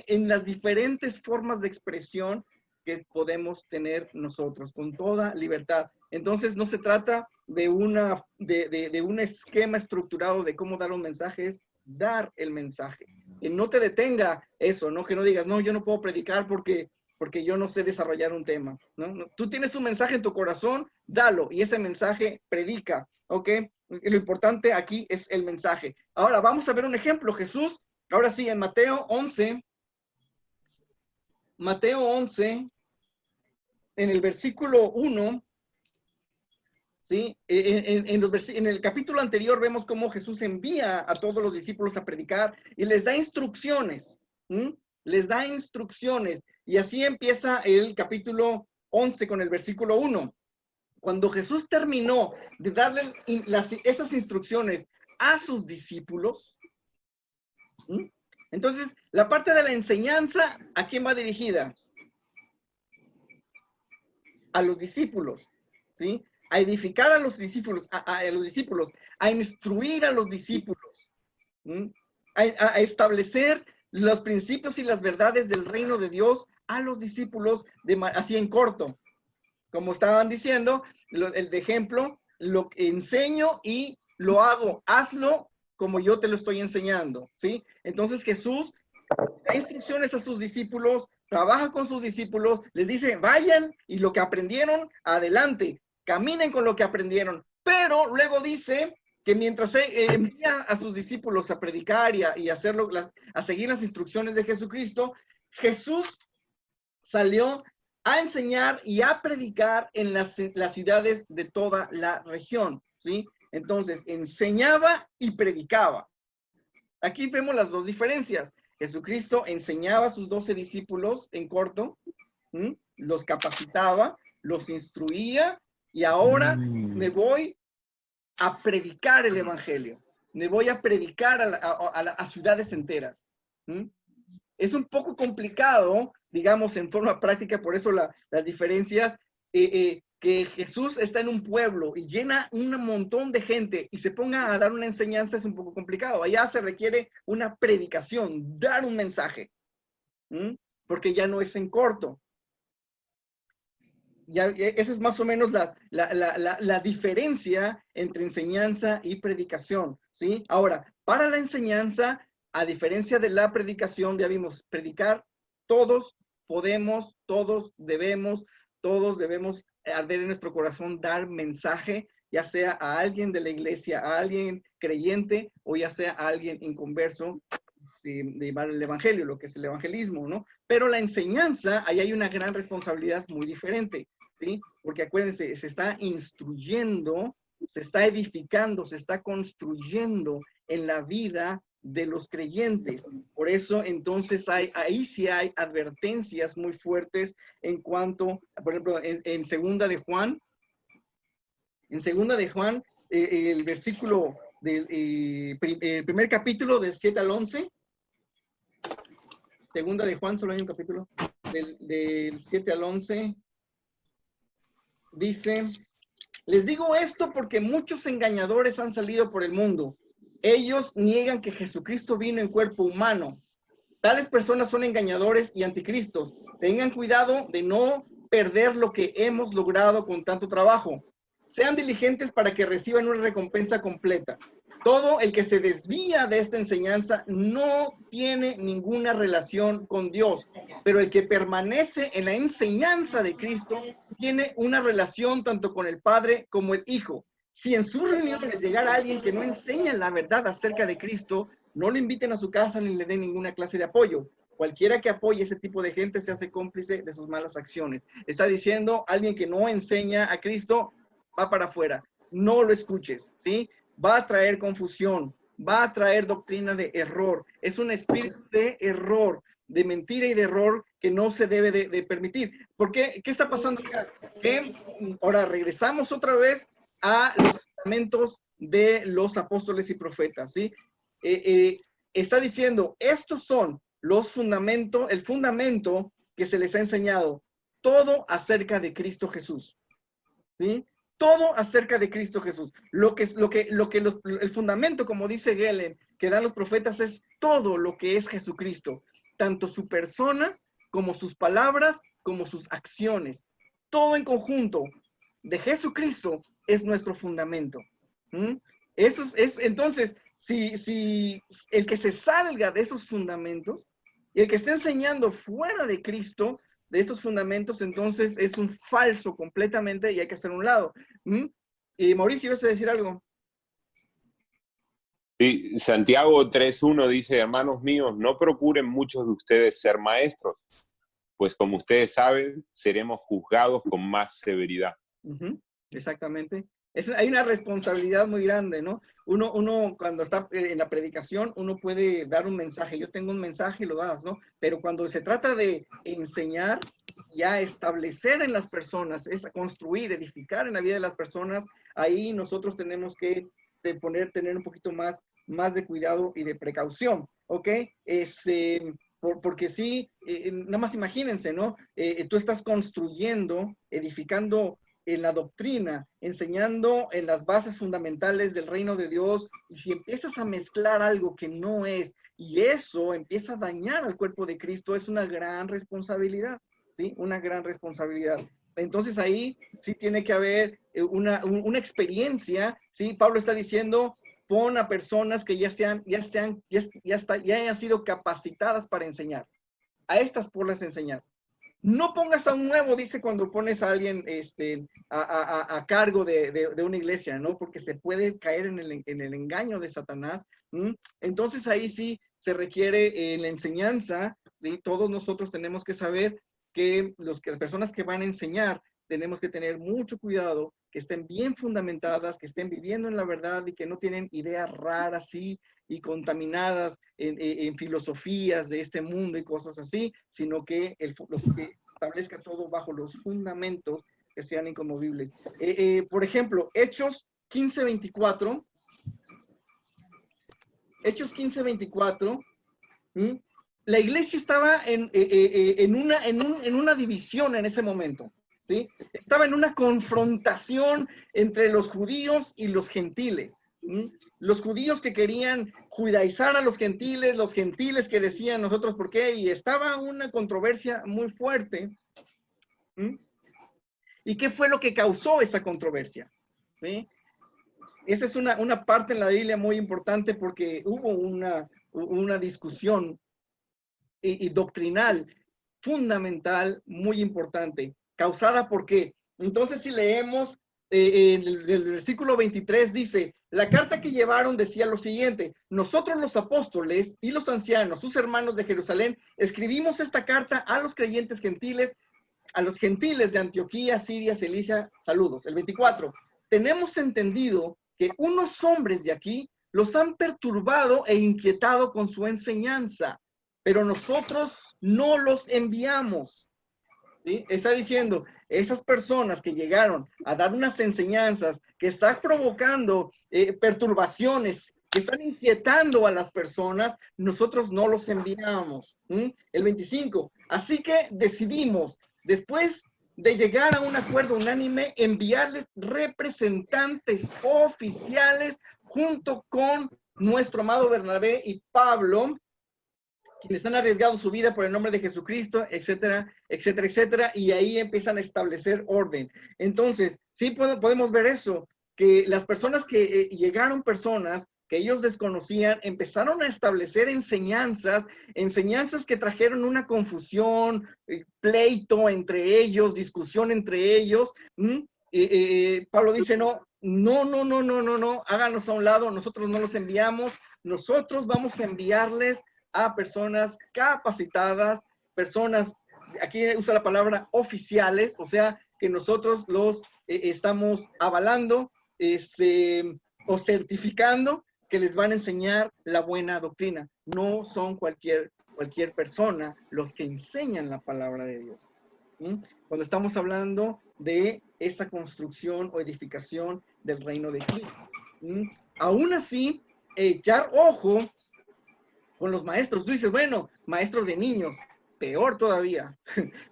en las diferentes formas de expresión que podemos tener nosotros, con toda libertad. Entonces, no se trata de un esquema estructurado de cómo dar un mensaje, es dar el mensaje. Que no te detenga eso, ¿no? Que no digas, no, yo no puedo predicar porque yo no sé desarrollar un tema, ¿no? Tú tienes un mensaje en tu corazón, dalo, y ese mensaje predica, ¿ok? Lo importante aquí es el mensaje. Ahora, vamos a ver un ejemplo. Jesús, ahora sí, en Mateo 11, en el versículo 1, ¿sí? En el capítulo anterior vemos cómo Jesús envía a todos los discípulos a predicar y les da instrucciones, les da instrucciones. Y así empieza el capítulo 11 con el versículo 1. Cuando Jesús terminó de darle esas instrucciones a sus discípulos, entonces la parte de la enseñanza, ¿a quién va dirigida? A los discípulos, ¿sí? A edificar a los discípulos, a instruir a los discípulos, a establecer los principios y las verdades del reino de Dios a los discípulos, así en corto. Como estaban diciendo, el de ejemplo, lo enseño y lo hago, hazlo como yo te lo estoy enseñando, ¿sí? Entonces Jesús da instrucciones a sus discípulos, trabaja con sus discípulos, les dice, vayan y lo que aprendieron, adelante, caminen con lo que aprendieron. Pero luego dice que mientras envía a sus discípulos a predicar y a seguir las instrucciones de Jesucristo, Jesús salió a enseñar y a predicar en las ciudades de toda la región, ¿sí? Entonces, enseñaba y predicaba. Aquí vemos las dos diferencias. Jesucristo enseñaba a sus 12 discípulos en corto, los capacitaba, los instruía, y ahora me voy a predicar el evangelio. Me voy a predicar a ciudades enteras. Es un poco complicado, digamos, en forma práctica, por eso las diferencias. que Jesús está en un pueblo y llena un montón de gente y se ponga a dar una enseñanza es un poco complicado. Allá se requiere una predicación, dar un mensaje, porque ya no es en corto. Ya, esa es más o menos la diferencia entre enseñanza y predicación, ¿sí? Ahora, para la enseñanza, a diferencia de la predicación, ya vimos, predicar, todos podemos, todos debemos arder en nuestro corazón, dar mensaje, ya sea a alguien de la iglesia, a alguien creyente, o ya sea a alguien inconverso, de llevar el evangelio, lo que es el evangelismo, ¿no? Pero la enseñanza, ahí hay una gran responsabilidad muy diferente, ¿sí? Porque acuérdense, se está instruyendo, se está edificando, se está construyendo en la vida de los creyentes. Por eso, entonces, ahí sí hay advertencias muy fuertes en cuanto, por ejemplo, en segunda de Juan, el versículo del primer capítulo del 7 al 11, segunda de Juan, solo hay un capítulo, del 7 al 11, dice, les digo esto porque muchos engañadores han salido por el mundo. Ellos niegan que Jesucristo vino en cuerpo humano. Tales personas son engañadores y anticristos. Tengan cuidado de no perder lo que hemos logrado con tanto trabajo. Sean diligentes para que reciban una recompensa completa. Todo el que se desvía de esta enseñanza no tiene ninguna relación con Dios, pero el que permanece en la enseñanza de Cristo tiene una relación tanto con el Padre como el Hijo. Si en sus reuniones llegara alguien que no enseña la verdad acerca de Cristo, no lo inviten a su casa ni le den ninguna clase de apoyo. Cualquiera que apoye ese tipo de gente se hace cómplice de sus malas acciones. Está diciendo, alguien que no enseña a Cristo, va para afuera. No lo escuches, ¿sí? Va a traer confusión, va a traer doctrina de error. Es un espíritu de error, de mentira y de error que no se debe de permitir. ¿Por qué? ¿Qué está pasando acá? Que ahora regresamos otra vez a los fundamentos de los apóstoles y profetas, ¿sí? Está diciendo, estos son los fundamentos, el fundamento que se les ha enseñado, todo acerca de Cristo Jesús, ¿sí? Todo acerca de Cristo Jesús. El fundamento, como dice Gelen, que dan los profetas es todo lo que es Jesucristo, tanto su persona, como sus palabras, como sus acciones. Todo en conjunto de Jesucristo es nuestro fundamento. Eso es entonces, si el que se salga de esos fundamentos y el que esté enseñando fuera de Cristo, de esos fundamentos, entonces es un falso completamente y hay que hacer un lado. Y Mauricio, ¿ibas a decir algo? Sí, Santiago 3.1 dice, hermanos míos, no procuren muchos de ustedes ser maestros, pues como ustedes saben, seremos juzgados con más severidad. Exactamente. Hay una responsabilidad muy grande, ¿no? Uno cuando está en la predicación, uno puede dar un mensaje. Yo tengo un mensaje y lo das, ¿no? Pero cuando se trata de enseñar, ya establecer en las personas, es construir, edificar en la vida de las personas, ahí nosotros tenemos que tener un poquito más de cuidado y de precaución, ¿ok? Porque sí, nada más imagínense, ¿no? Tú estás construyendo, edificando en la doctrina, enseñando en las bases fundamentales del reino de Dios, y si empiezas a mezclar algo que no es, y eso empieza a dañar al cuerpo de Cristo, es una gran responsabilidad, ¿sí? Una gran responsabilidad. Entonces ahí sí tiene que haber una experiencia, ¿sí? Pablo está diciendo, pon a personas que ya hayan sido capacitadas para enseñar. A estas ponlas a enseñar. No pongas a un nuevo, dice, cuando pones a alguien a cargo de una iglesia, ¿no? Porque se puede caer en el engaño de Satanás. Entonces ahí sí se requiere la enseñanza, ¿sí? Todos nosotros tenemos que saber que las personas que van a enseñar tenemos que tener mucho cuidado, que estén bien fundamentadas, que estén viviendo en la verdad y que no tienen ideas raras y contaminadas en filosofías de este mundo y cosas así, sino que que establezca todo bajo los fundamentos que sean inconmovibles. Por ejemplo, Hechos 15:24. Hechos 15:24. La iglesia estaba en una división en ese momento. ¿sí? Estaba en una confrontación entre los judíos y los gentiles. Los judíos que querían judaizar a los gentiles que decían nosotros por qué, y estaba una controversia muy fuerte. ¿Y qué fue lo que causó esa controversia? ¿Sí? Esa es una parte en la Biblia muy importante porque hubo una discusión y doctrinal fundamental muy importante, causada por qué. Entonces, si leemos el versículo 23, dice, la carta que llevaron decía lo siguiente: nosotros los apóstoles y los ancianos, sus hermanos de Jerusalén, escribimos esta carta a los creyentes gentiles, a los gentiles de Antioquía, Siria, Cilicia, saludos. El 24, tenemos entendido que unos hombres de aquí los han perturbado e inquietado con su enseñanza, pero nosotros no los enviamos. ¿Sí? Está diciendo, esas personas que llegaron a dar unas enseñanzas que están provocando perturbaciones, que están inquietando a las personas, nosotros no los enviamos. El 25, así que decidimos, después de llegar a un acuerdo unánime, enviarles representantes oficiales junto con nuestro amado Bernabé y Pablo, quienes han arriesgado su vida por el nombre de Jesucristo, etcétera, etcétera, etcétera, y ahí empiezan a establecer orden. Entonces, sí podemos ver eso, que las personas que llegaron personas que ellos desconocían, empezaron a establecer enseñanzas que trajeron una confusión, pleito entre ellos, discusión entre ellos. Pablo dice, no, háganos a un lado, nosotros no los enviamos, nosotros vamos a enviarles a personas capacitadas, personas, aquí usa la palabra oficiales, o sea, que nosotros los estamos avalando o certificando que les van a enseñar la buena doctrina. No son cualquier persona los que enseñan la palabra de Dios. Cuando estamos hablando de esa construcción o edificación del reino de Cristo. Aún así, echar ojo con los maestros. Tú dices, bueno, maestros de niños, peor todavía,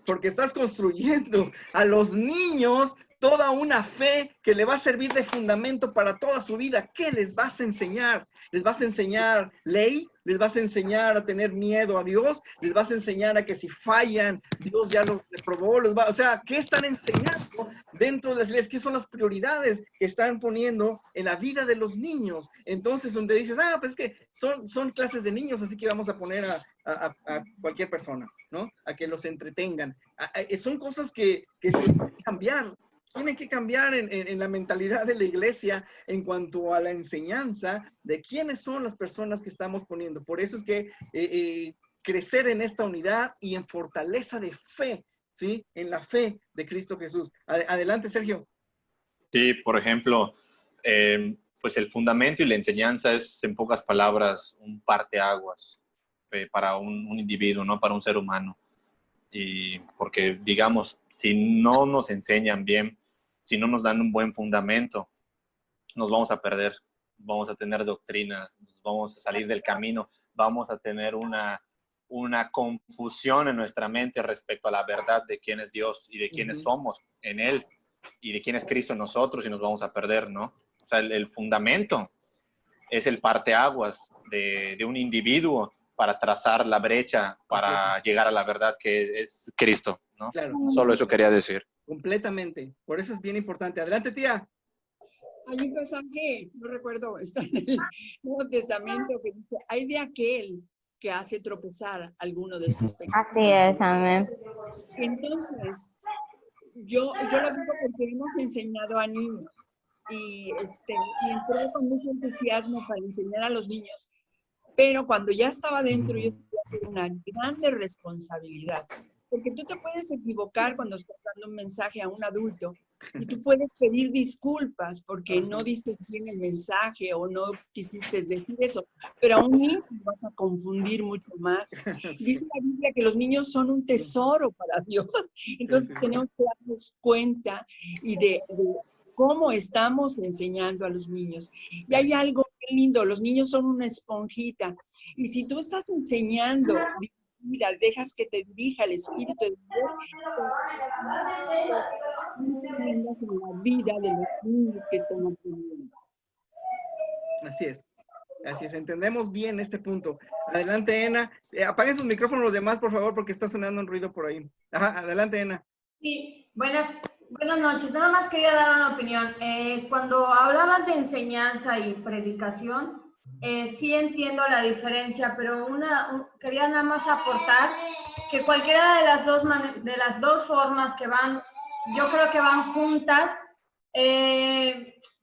porque estás construyendo a los niños toda una fe que le va a servir de fundamento para toda su vida. ¿Qué les vas a enseñar? ¿Les vas a enseñar ley? ¿Les vas a enseñar a tener miedo a Dios? ¿Les vas a enseñar a que si fallan, Dios ya los reprobó? O sea, ¿qué están enseñando dentro de las leyes? ¿Qué son las prioridades que están poniendo en la vida de los niños? Entonces, donde dices, pues es que son clases de niños, así que vamos a poner a cualquier persona, ¿no? A que los entretengan. Son cosas que se pueden cambiar. Tiene que cambiar en la mentalidad de la iglesia en cuanto a la enseñanza de quiénes son las personas que estamos poniendo. Por eso es que crecer en esta unidad y en fortaleza de fe, ¿sí? En la fe de Cristo Jesús. Adelante, Sergio. Sí, por ejemplo, pues el fundamento y la enseñanza es, en pocas palabras, un parteaguas para un individuo, ¿no? Para un ser humano. Y porque, digamos, si no nos enseñan bien, si no nos dan un buen fundamento, nos vamos a perder, vamos a tener doctrinas, vamos a salir del camino, vamos a tener una confusión en nuestra mente respecto a la verdad de quién es Dios y de quiénes somos en Él y de quién es Cristo en nosotros, y nos vamos a perder, ¿no? O sea, el fundamento es el parteaguas de un individuo para trazar la brecha, para llegar a la verdad que es Cristo, ¿no? Claro. Solo eso quería decir. Completamente. Por eso es bien importante. Adelante, tía. Hay un pasaje, no recuerdo, está en el Nuevo Testamento, que dice, hay de aquel que hace tropezar a alguno de estos pecados. Así es, amén. Entonces, yo lo digo porque hemos enseñado a niños y entré con mucho entusiasmo para enseñar a los niños, pero cuando ya estaba dentro yo tenía una grande responsabilidad. Porque tú te puedes equivocar cuando estás dando un mensaje a un adulto y tú puedes pedir disculpas porque no dices bien el mensaje o no quisiste decir eso, pero a un niño vas a confundir mucho más. Dice la Biblia que los niños son un tesoro para Dios, entonces tenemos que darnos cuenta y de cómo estamos enseñando a los niños. Y hay algo bien lindo, los niños son una esponjita y si tú estás enseñando vida, dejas que te dirija el Espíritu de Dios, en la vida de los niños que están aprendiendo. Así es, entendemos bien este punto. Adelante, Ena. Apaguen sus micrófonos los demás, por favor, porque está sonando un ruido por ahí. Ajá, adelante, Ena. Sí, buenas noches. Nada más quería dar una opinión. Cuando hablabas de enseñanza y predicación, sí entiendo la diferencia, pero quería nada más aportar que cualquiera de las dos formas que van, yo creo que van juntas.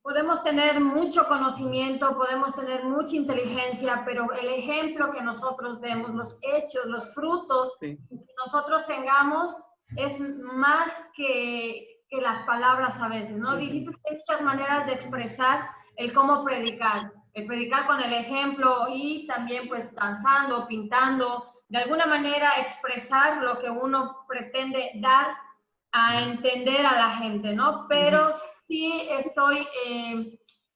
Podemos tener mucho conocimiento, podemos tener mucha inteligencia, pero el ejemplo que nosotros demos, los hechos, los frutos que nosotros tengamos, es más que las palabras a veces, ¿no? Dijiste que hay muchas maneras de expresar el cómo predicar. El predicar con el ejemplo y también pues danzando, pintando, de alguna manera expresar lo que uno pretende dar a entender a la gente, ¿no? Pero sí estoy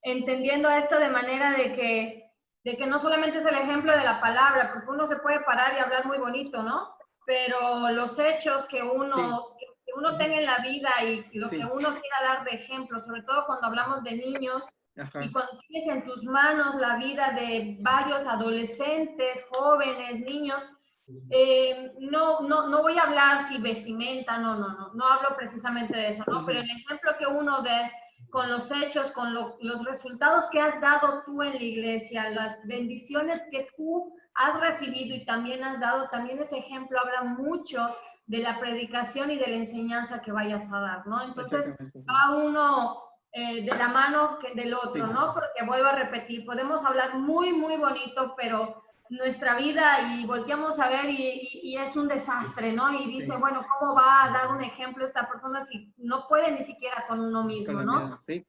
entendiendo esto de manera de que no solamente es el ejemplo de la palabra, porque uno se puede parar y hablar muy bonito, ¿no? Pero los hechos que uno tenga en la vida y lo que uno quiera dar de ejemplo, sobre todo cuando hablamos de niños, y cuando tienes en tus manos la vida de varios adolescentes, jóvenes, niños, no voy a hablar si vestimenta, no hablo precisamente de eso, ¿no? Pero el ejemplo que uno dé con los hechos, con los resultados que has dado tú en la iglesia, las bendiciones que tú has recibido y también has dado, también ese ejemplo habla mucho de la predicación y de la enseñanza que vayas a dar, ¿no? Entonces, va uno de la mano del otro, ¿no? Porque vuelvo a repetir, podemos hablar muy, muy bonito, pero nuestra vida y volteamos a ver y es un desastre, ¿no? Y dice, bueno, ¿cómo va a dar un ejemplo esta persona si no puede ni siquiera con uno mismo, ¿no? Sí.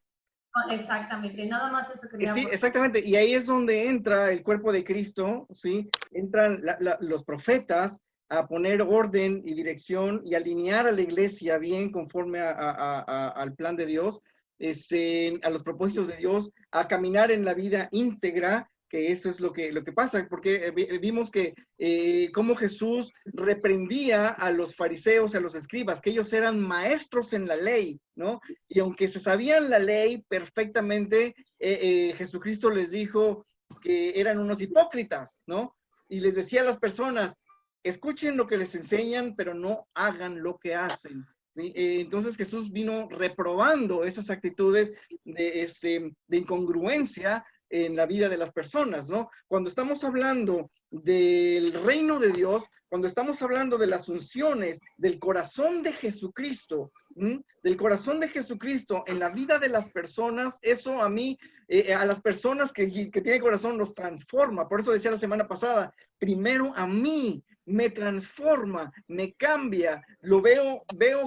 Exactamente, nada más eso quería. Sí, exactamente, y ahí es donde entra el cuerpo de Cristo, ¿sí? Entran los profetas a poner orden y dirección y alinear a la iglesia bien conforme al plan de Dios, a los propósitos de Dios, a caminar en la vida íntegra, que eso es lo que pasa, porque vimos que cómo Jesús reprendía a los fariseos, a los escribas, que ellos eran maestros en la ley, ¿no? Y aunque se sabían la ley perfectamente, Jesucristo les dijo que eran unos hipócritas, ¿no? Y les decía a las personas, escuchen lo que les enseñan, pero no hagan lo que hacen. ¿Sí? Entonces Jesús vino reprobando esas actitudes de incongruencia en la vida de las personas, ¿no? Cuando estamos hablando del reino de Dios, cuando estamos hablando de las unciones, del corazón de Jesucristo, del corazón de Jesucristo en la vida de las personas, eso a mí, a las personas que tienen corazón los transforma. Por eso decía la semana pasada, primero a mí me transforma, me cambia, lo veo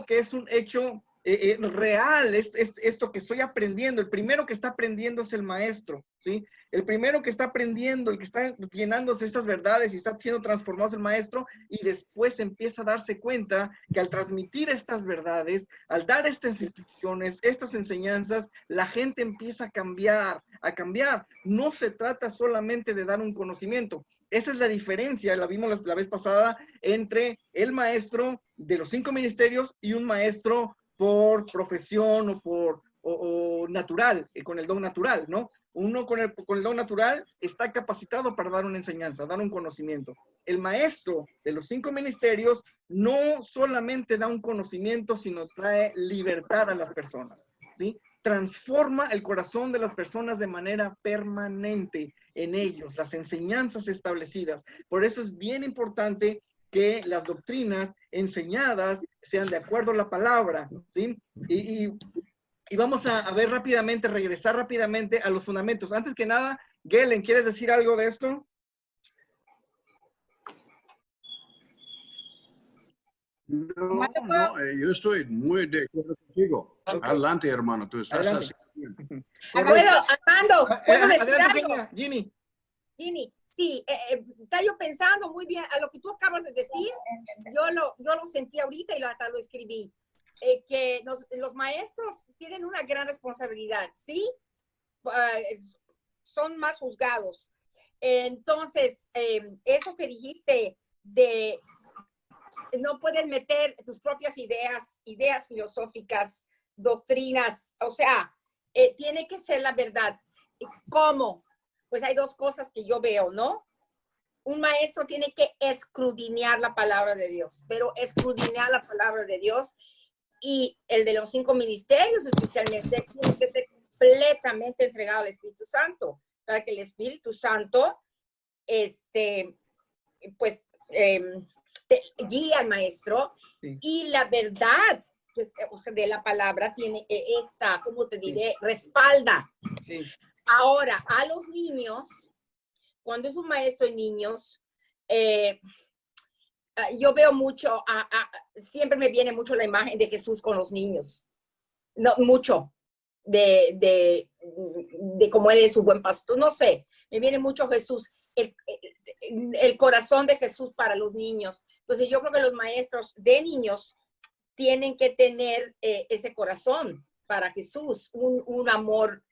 que es un hecho real, esto que estoy aprendiendo. El primero que está aprendiendo es el maestro, ¿sí? El primero que está aprendiendo, el que está llenándose estas verdades y está siendo transformado es el maestro, y después empieza a darse cuenta que al transmitir estas verdades, al dar estas instrucciones, estas enseñanzas, la gente empieza a cambiar, No se trata solamente de dar un conocimiento. Esa es la diferencia, la vimos la vez pasada, entre el maestro de los 5 ministerios y un maestro por profesión o natural, con el don natural, ¿no? Uno con el don natural está capacitado para dar una enseñanza, dar un conocimiento. El maestro de los 5 ministerios no solamente da un conocimiento, sino trae libertad a las personas, ¿sí? Transforma el corazón de las personas de manera permanente en ellos, las enseñanzas establecidas. Por eso es bien importante que las doctrinas enseñadas sean de acuerdo a la palabra, ¿sí? Y vamos a ver rápidamente, regresar rápidamente a los fundamentos. Antes que nada, Gelen, ¿quieres decir algo de esto? No, yo estoy muy de acuerdo contigo. Okay. Adelante, hermano, tú estás así. Armando, ¿puedo decir adelante, algo? Ginny. Ginny, sí, está yo pensando muy bien a lo que tú acabas de decir. Yo lo sentí ahorita y hasta lo escribí. Que los maestros tienen una gran responsabilidad, ¿sí? son más juzgados. Entonces, eso que dijiste no puedes meter tus propias ideas filosóficas, doctrinas, o sea, tiene que ser la verdad. ¿Cómo? Pues hay dos cosas que yo veo, ¿no? Un maestro tiene que escudriñar la palabra de Dios, pero escudriñar la palabra de Dios, y el de los 5 ministerios especialmente tiene que ser completamente entregado al Espíritu Santo, para que el Espíritu Santo, pues, guíe al maestro, y la verdad, pues, o sea, de la palabra tiene esa, ¿cómo te diré? Respalda. Sí. Ahora, a los niños, cuando es un maestro de niños, yo veo mucho, siempre me viene mucho la imagen de Jesús con los niños. No, mucho de cómo él es un buen pastor. No sé, me viene mucho Jesús, el corazón de Jesús para los niños. Entonces yo creo que los maestros de niños tienen que tener ese corazón para Jesús, un amor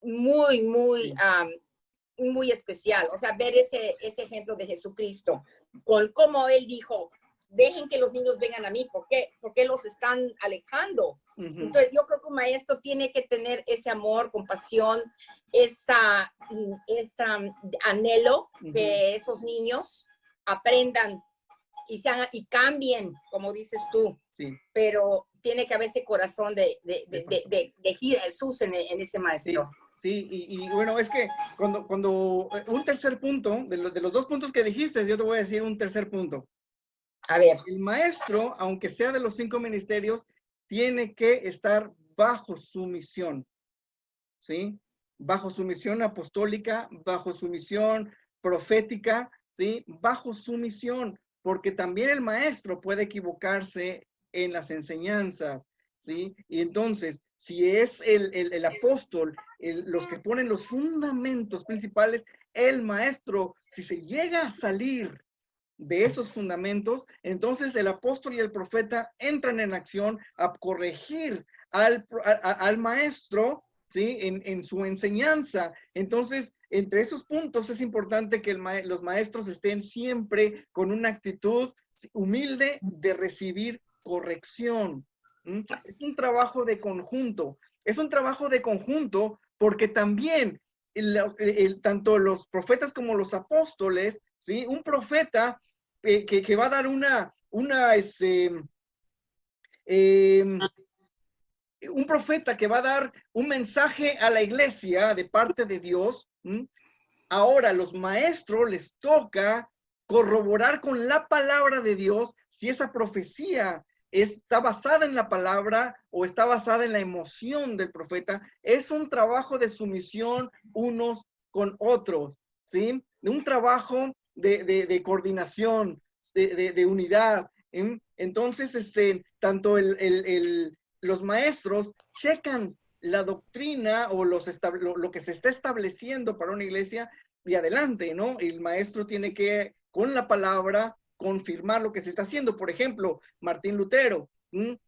muy, muy, muy especial. O sea, ver ese ejemplo de Jesucristo, con cómo él dijo, dejen que los niños vengan a mí, ¿por qué los están alejando? Entonces yo creo que un maestro tiene que tener ese amor, compasión, esa anhelo que esos niños aprendan y cambien, como dices tú. Sí. Pero tiene que haber ese corazón de Jesús en ese maestro. Sí, y bueno, es que cuando un tercer punto, de los 2 puntos que dijiste, yo te voy a decir un tercer punto. A ver. El maestro, aunque sea de los 5 ministerios, tiene que estar bajo su misión, ¿sí? Bajo su misión apostólica, bajo su misión profética, ¿sí? Bajo su misión, porque también el maestro puede equivocarse en las enseñanzas, ¿sí? Y entonces, si es el apóstol, los que ponen los fundamentos principales, el maestro, si se llega a salir de esos fundamentos, entonces el apóstol y el profeta entran en acción a corregir al maestro, ¿sí? En su enseñanza. Entonces, entre esos puntos es importante que los maestros estén siempre con una actitud humilde de recibir corrección. Es un trabajo de conjunto. Es un trabajo de conjunto porque también tanto los profetas como los apóstoles, ¿sí? Un profeta que va a dar un profeta que va a dar un mensaje a la iglesia de parte de Dios. Ahora, a los maestros les toca corroborar con la palabra de Dios si esa profecía está basada en la palabra o está basada en la emoción del profeta. Es un trabajo de sumisión unos con otros, ¿sí? Un trabajo de coordinación, de unidad. Entonces, tanto los maestros checan la doctrina o lo que se está estableciendo para una iglesia de adelante, ¿no? El maestro tiene que, con la palabra, confirmar lo que se está haciendo. Por ejemplo, Martín Lutero.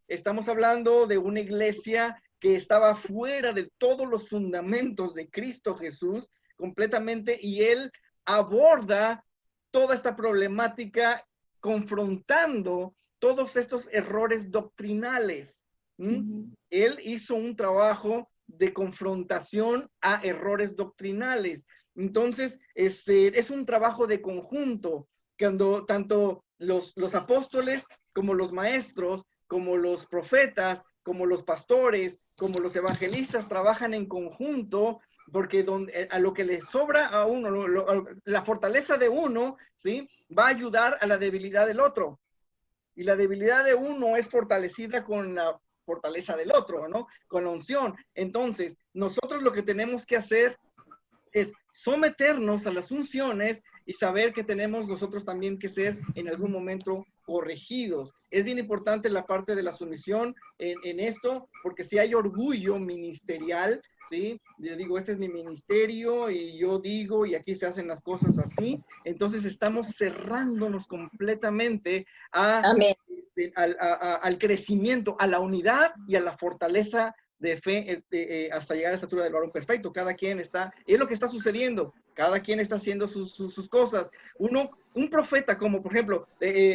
Estamos hablando de una iglesia que estaba fuera de todos los fundamentos de Cristo Jesús completamente, y él aborda toda esta problemática confrontando todos estos errores doctrinales. Él hizo un trabajo de confrontación a errores doctrinales. Entonces, es un trabajo de conjunto, cuando tanto los apóstoles como los maestros, como los profetas, como los pastores, como los evangelistas trabajan en conjunto, porque a lo que le sobra a uno, la fortaleza de uno, ¿sí? Va a ayudar a la debilidad del otro. Y la debilidad de uno es fortalecida con la fortaleza del otro, ¿no? Con la unción. Entonces, nosotros lo que tenemos que hacer es someternos a las unciones y saber que tenemos nosotros también que ser en algún momento corregidos. Es bien importante la parte de la sumisión en esto, porque si hay orgullo ministerial, ¿sí? Yo digo, este es mi ministerio y yo digo, y aquí se hacen las cosas así, entonces estamos cerrándonos completamente al crecimiento, a la unidad y a la fortaleza de fe hasta llegar a la estatura del varón perfecto. Cada quien está, es lo que está sucediendo, cada quien está haciendo sus cosas. Uno un profeta como, por ejemplo,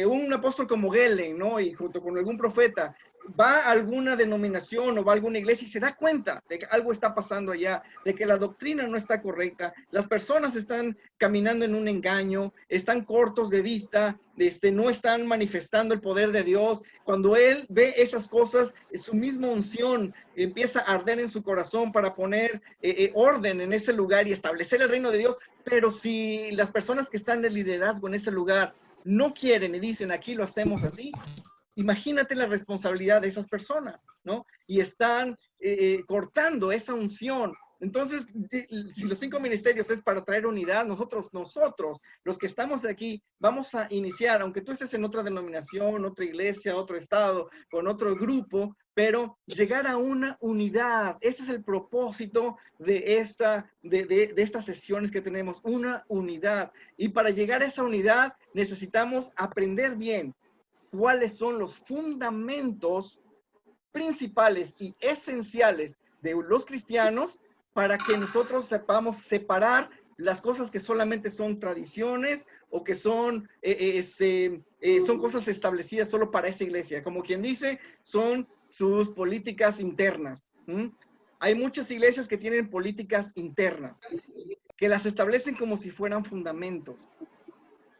un apóstol como Gelen, ¿no? Y junto con algún profeta, va a alguna denominación o va a alguna iglesia y se da cuenta de que algo está pasando allá, de que la doctrina no está correcta, las personas están caminando en un engaño, están cortos de vista, no están manifestando el poder de Dios. Cuando él ve esas cosas, su misma unción empieza a arder en su corazón para poner orden en ese lugar y establecer el reino de Dios. Pero si las personas que están de liderazgo en ese lugar no quieren y dicen, aquí lo hacemos así, imagínate la responsabilidad de esas personas, ¿no? Y están cortando esa unción. Entonces, si los 5 ministerios es para traer unidad, nosotros, los que estamos aquí, vamos a iniciar, aunque tú estés en otra denominación, otra iglesia, otro estado, con otro grupo, pero llegar a una unidad. Ese es el propósito de estas sesiones que tenemos, una unidad. Y para llegar a esa unidad necesitamos aprender bien cuáles son los fundamentos principales y esenciales de los cristianos para que nosotros sepamos separar las cosas que solamente son tradiciones o que son cosas establecidas solo para esa iglesia. Como quien dice, son sus políticas internas. Hay muchas iglesias que tienen políticas internas, que las establecen como si fueran fundamentos.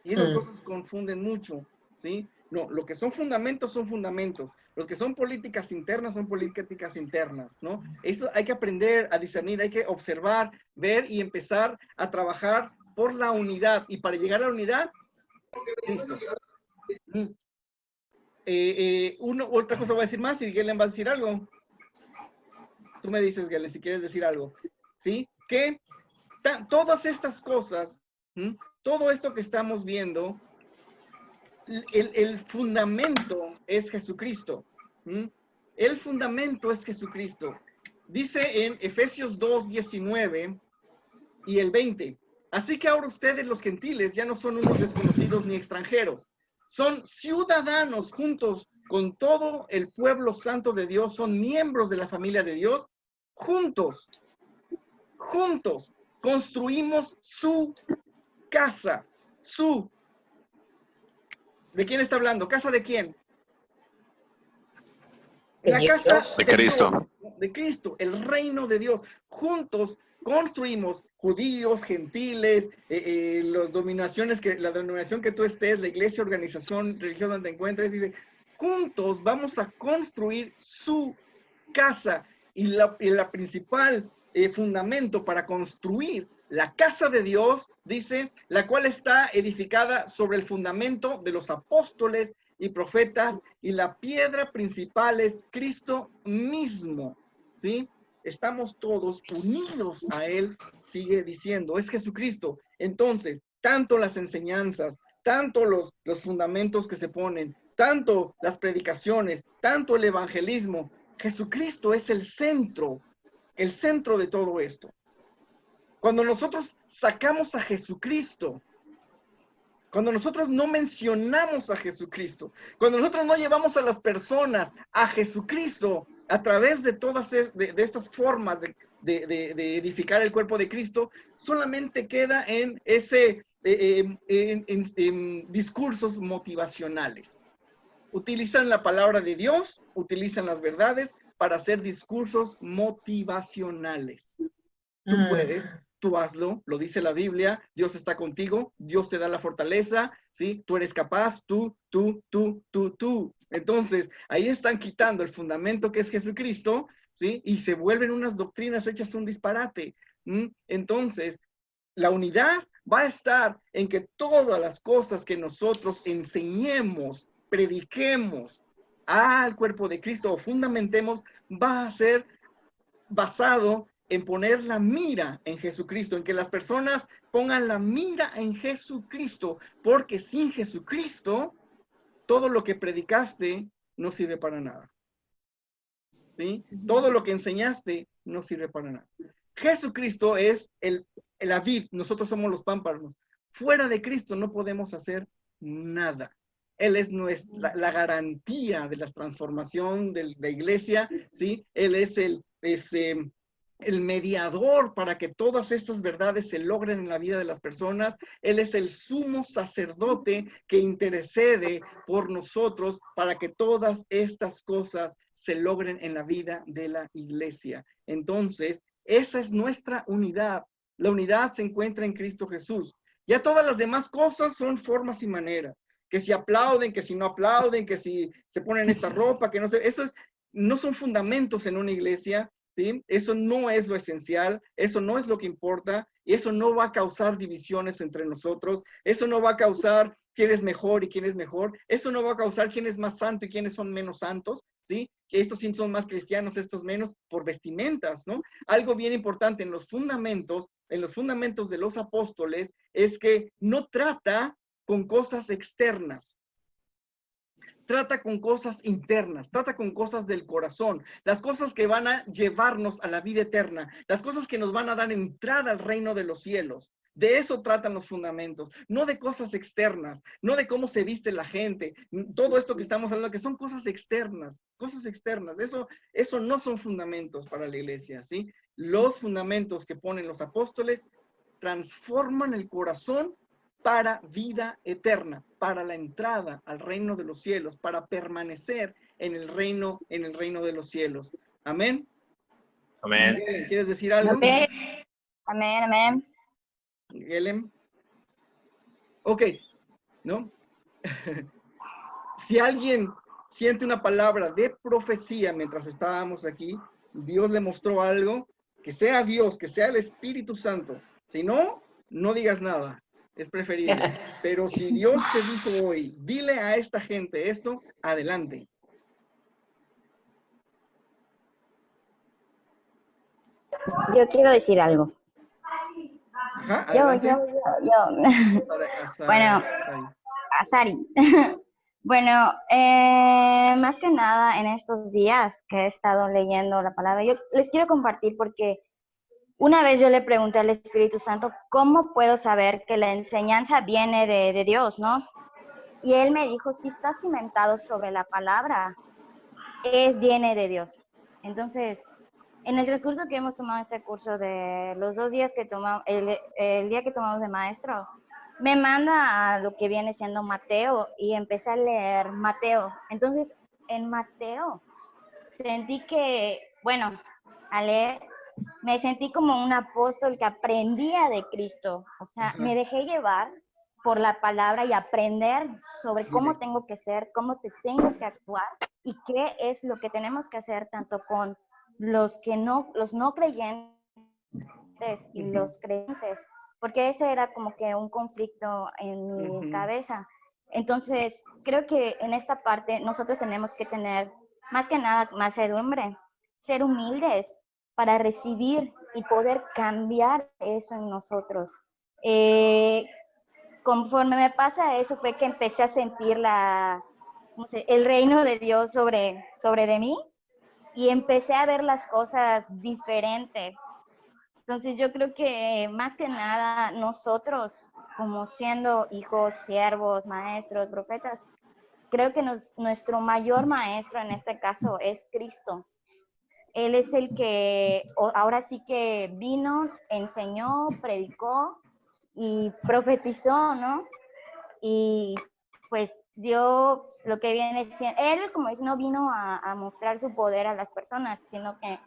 Y esas cosas confunden mucho, ¿sí? No, lo que son fundamentos son fundamentos. Los que son políticas internas son políticas internas, ¿no? Eso hay que aprender a discernir, hay que observar, ver y empezar a trabajar por la unidad. Y para llegar a la unidad, Cristo. Otra cosa voy a decir más y Gelen va a decir algo. Tú me dices, Gelen, si quieres decir algo. ¿Sí? Que todas estas cosas, todo esto que estamos viendo, el fundamento es Jesucristo. El fundamento es Jesucristo. Dice en Efesios 2:19 y el 20. Así que ahora ustedes, los gentiles, ya no son unos desconocidos ni extranjeros. Son ciudadanos juntos con todo el pueblo santo de Dios. Son miembros de la familia de Dios. Juntos construimos su casa. ¿De quién está hablando? ¿Casa de quién? La casa de Cristo. Dios, de Cristo, el reino de Dios. Juntos construimos, judíos, gentiles, la denominación que tú estés, la iglesia, organización, religión donde te encuentres, dice, juntos vamos a construir su casa. Y la principal fundamento para construir la casa de Dios, dice, la cual está edificada sobre el fundamento de los apóstoles y profetas, y la piedra principal es Cristo mismo, ¿sí? Estamos todos unidos a Él, sigue diciendo, es Jesucristo. Entonces, tanto las enseñanzas, tanto los fundamentos que se ponen, tanto las predicaciones, tanto el evangelismo, Jesucristo es el centro de todo esto. Cuando nosotros sacamos a Jesucristo, cuando nosotros no mencionamos a Jesucristo, cuando nosotros no llevamos a las personas a Jesucristo a través de todas de estas formas de edificar el cuerpo de Cristo, solamente queda en discursos motivacionales. Utilizan la palabra de Dios, utilizan las verdades para hacer discursos motivacionales. Tú puedes, tú hazlo, lo dice la Biblia, Dios está contigo, Dios te da la fortaleza, ¿sí? Tú eres capaz, tú. Entonces, ahí están quitando el fundamento que es Jesucristo, ¿sí? Y se vuelven unas doctrinas hechas un disparate. Entonces, la unidad va a estar en que todas las cosas que nosotros enseñemos, prediquemos al cuerpo de Cristo o fundamentemos, va a ser basado en poner la mira en Jesucristo, en que las personas pongan la mira en Jesucristo, porque sin Jesucristo, todo lo que predicaste no sirve para nada. ¿Sí? Todo lo que enseñaste no sirve para nada. Jesucristo es la vid, nosotros somos los pámpanos. Fuera de Cristo no podemos hacer nada. Él es la garantía de la transformación de la iglesia, ¿sí? Él es el mediador para que todas estas verdades se logren en la vida de las personas. Él es el sumo sacerdote que intercede por nosotros para que todas estas cosas se logren en la vida de la iglesia. Entonces, esa es nuestra unidad. La unidad se encuentra en Cristo Jesús. Ya todas las demás cosas son formas y maneras. Que si aplauden, que si no aplauden, que si se ponen esta ropa, que no sé, no son fundamentos en una iglesia. ¿Sí? Eso no es lo esencial, eso no es lo que importa, y eso no va a causar divisiones entre nosotros, eso no va a causar quién es mejor y quién es mejor, eso no va a causar quién es más santo y quiénes son menos santos, ¿sí? Que estos sí son más cristianos, estos menos, por vestimentas, ¿no? Algo bien importante en los fundamentos de los apóstoles, es que no trata con cosas externas. Trata con cosas internas, trata con cosas del corazón, las cosas que van a llevarnos a la vida eterna, las cosas que nos van a dar entrada al reino de los cielos. De eso tratan los fundamentos, no de cosas externas, no de cómo se viste la gente, todo esto que estamos hablando, que son cosas externas, eso no son fundamentos para la iglesia, ¿sí? Los fundamentos que ponen los apóstoles transforman el corazón para vida eterna, para la entrada al reino de los cielos, para permanecer en el reino de los cielos. Amén. Amén. ¿Quieres decir algo? Amén. Amén, amén. Helen. Ok, ¿no? Si alguien siente una palabra de profecía mientras estábamos aquí, Dios le mostró algo, que sea Dios, que sea el Espíritu Santo. Si no, no digas nada. Es preferible. Pero si Dios te dijo hoy, dile a esta gente esto, adelante. Yo quiero decir algo. Ajá, Yo. Bueno, Sari. Bueno, más que nada en estos días que he estado leyendo la palabra, yo les quiero compartir porque una vez yo le pregunté al Espíritu Santo, ¿cómo puedo saber que la enseñanza viene de Dios, no? Y él me dijo, si está cimentado sobre la palabra, viene de Dios. Entonces, en el transcurso que hemos tomado este curso de los 2 días que tomamos, el día que tomamos de maestro, me manda a lo que viene siendo Mateo y empecé a leer Mateo. Entonces, en Mateo sentí que, bueno, al leer, me sentí como un apóstol que aprendía de Cristo. O sea, me dejé llevar por la palabra y aprender sobre cómo tengo que ser, cómo te tengo que actuar y qué es lo que tenemos que hacer tanto con los no creyentes y los creyentes, porque ese era como que un conflicto en mi cabeza. Entonces, creo que en esta parte nosotros tenemos que tener más que nada mansedumbre, ser humildes para recibir y poder cambiar eso en nosotros. Conforme me pasa eso fue que empecé a sentir el reino de Dios sobre de mí y empecé a ver las cosas diferentes. Entonces yo creo que más que nada nosotros, como siendo hijos, siervos, maestros, profetas, creo que nuestro mayor maestro en este caso es Cristo. Él es el que ahora sí que vino, enseñó, predicó y profetizó, ¿no? Y pues dio lo que viene siendo, él como dice, no vino a mostrar su poder a las personas, sino que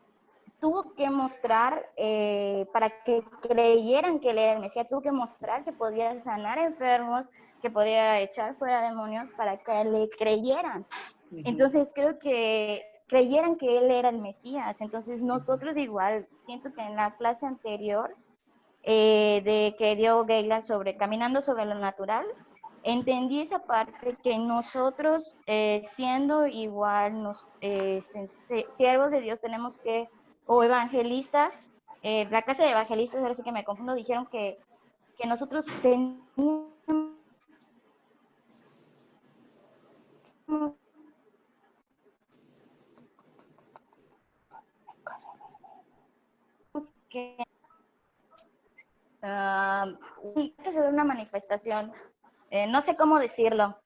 tuvo que mostrar, para que creyeran que él era el Mesías, tuvo que mostrar que podía sanar enfermos, que podía echar fuera demonios para que le creyeran. Entonces creo que creyeran que él era el Mesías. Entonces nosotros igual, siento que en la clase anterior de que dio Gayla sobre Caminando sobre lo Natural, entendí esa parte que nosotros siendo igual siervos de Dios tenemos que, o evangelistas, la clase de evangelistas, ahora sí que me confundo, dijeron que nosotros tenemos que hacer una manifestación, no sé cómo decirlo,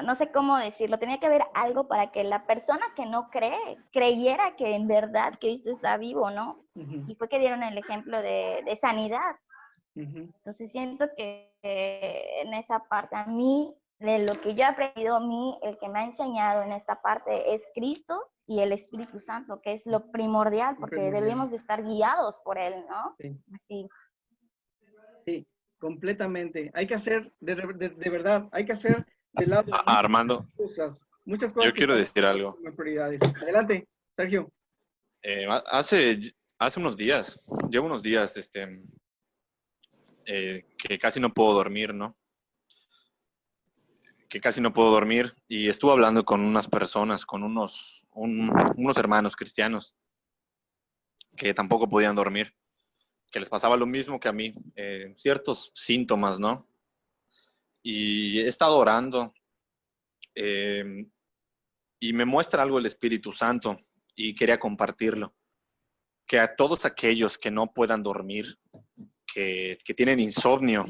no sé cómo decirlo, tenía que haber algo para que la persona que no cree, creyera que en verdad Cristo está vivo, ¿no? Y fue que dieron el ejemplo de sanidad. Entonces siento que en esa parte, a mí, de lo que yo he aprendido, a mí, el que me ha enseñado en esta parte es Cristo y el Espíritu Santo, que es lo primordial, porque debemos de estar guiados por Él, ¿no? Sí. Así. Sí, completamente. Hay que hacer, de verdad, hay que hacer de lado Armando, muchas cosas. yo quiero decir algo. Prioridades. Adelante, Sergio. Hace unos días, llevo unos días, que casi no puedo dormir, ¿no? Que casi no puedo dormir, y estuve hablando con unas personas, con unos hermanos cristianos que tampoco podían dormir, que les pasaba lo mismo que a mí, ciertos síntomas, ¿no? Y he estado orando, y me muestra algo el Espíritu Santo, y quería compartirlo, que a todos aquellos que no puedan dormir, que tienen insomnio,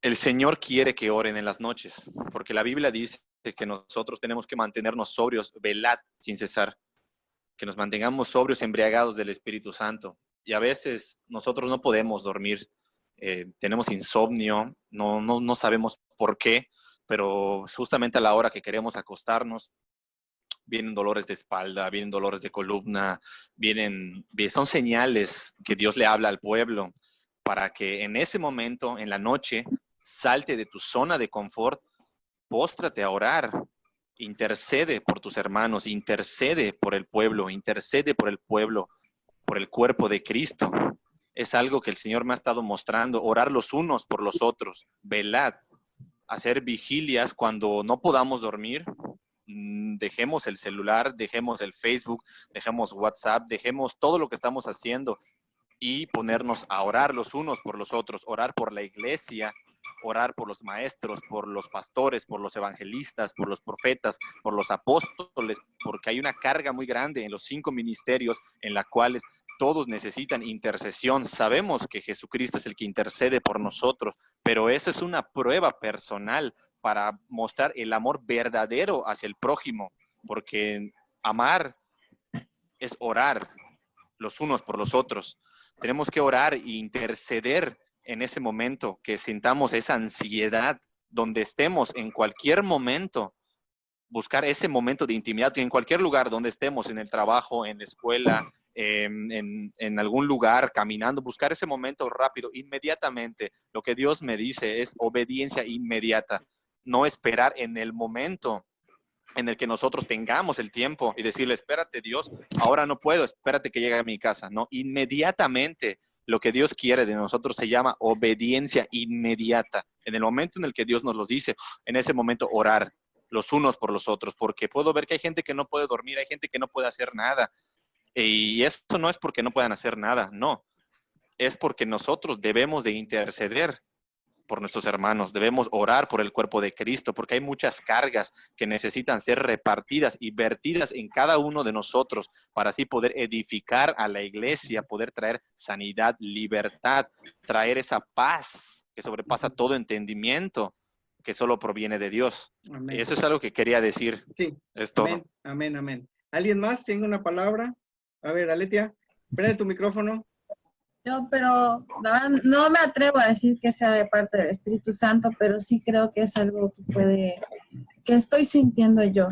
el Señor quiere que oren en las noches, porque la Biblia dice que nosotros tenemos que mantenernos sobrios, velad sin cesar, que nos mantengamos sobrios, embriagados del Espíritu Santo. Y a veces nosotros no podemos dormir, tenemos insomnio, no sabemos por qué, pero justamente a la hora que queremos acostarnos, vienen dolores de espalda, vienen dolores de columna, son señales que Dios le habla al pueblo para que en ese momento, en la noche, salte de tu zona de confort, póstrate a orar, intercede por tus hermanos, intercede por el pueblo, por el cuerpo de Cristo. Es algo que el Señor me ha estado mostrando, orar los unos por los otros, velad, hacer vigilias cuando no podamos dormir. Dejemos el celular, dejemos el Facebook, dejemos WhatsApp, dejemos todo lo que estamos haciendo y ponernos a orar los unos por los otros, orar por la iglesia, orar por los maestros, por los pastores, por los evangelistas, por los profetas, por los apóstoles, porque hay una carga muy grande en los 5 ministerios en la cuales todos necesitan intercesión. Sabemos que Jesucristo es el que intercede por nosotros, pero eso es una prueba personal para mostrar el amor verdadero hacia el prójimo, porque amar es orar los unos por los otros. Tenemos que orar e interceder en ese momento que sintamos esa ansiedad, donde estemos en cualquier momento, buscar ese momento de intimidad en cualquier lugar donde estemos, en el trabajo, en la escuela, en algún lugar, caminando, buscar ese momento rápido, inmediatamente. Lo que Dios me dice es obediencia inmediata, no esperar en el momento en el que nosotros tengamos el tiempo y decirle, espérate Dios, ahora no puedo, espérate que llegue a mi casa. No, inmediatamente. Lo que Dios quiere de nosotros se llama obediencia inmediata. En el momento en el que Dios nos lo dice, en ese momento orar los unos por los otros, porque puedo ver que hay gente que no puede dormir, hay gente que no puede hacer nada. Y eso no es porque no puedan hacer nada, no. Es porque nosotros debemos de interceder por nuestros hermanos, debemos orar por el cuerpo de Cristo, porque hay muchas cargas que necesitan ser repartidas y vertidas en cada uno de nosotros para así poder edificar a la iglesia, poder traer sanidad, libertad, traer esa paz que sobrepasa todo entendimiento, que solo proviene de Dios. Amén. Eso es algo que quería decir. Sí. Es todo. Amén, amén, amén. ¿Alguien más tiene una palabra? A ver, Aletia, prende tu micrófono. Yo, pero la verdad, no me atrevo a decir que sea de parte del Espíritu Santo, pero sí creo que es algo que estoy sintiendo yo.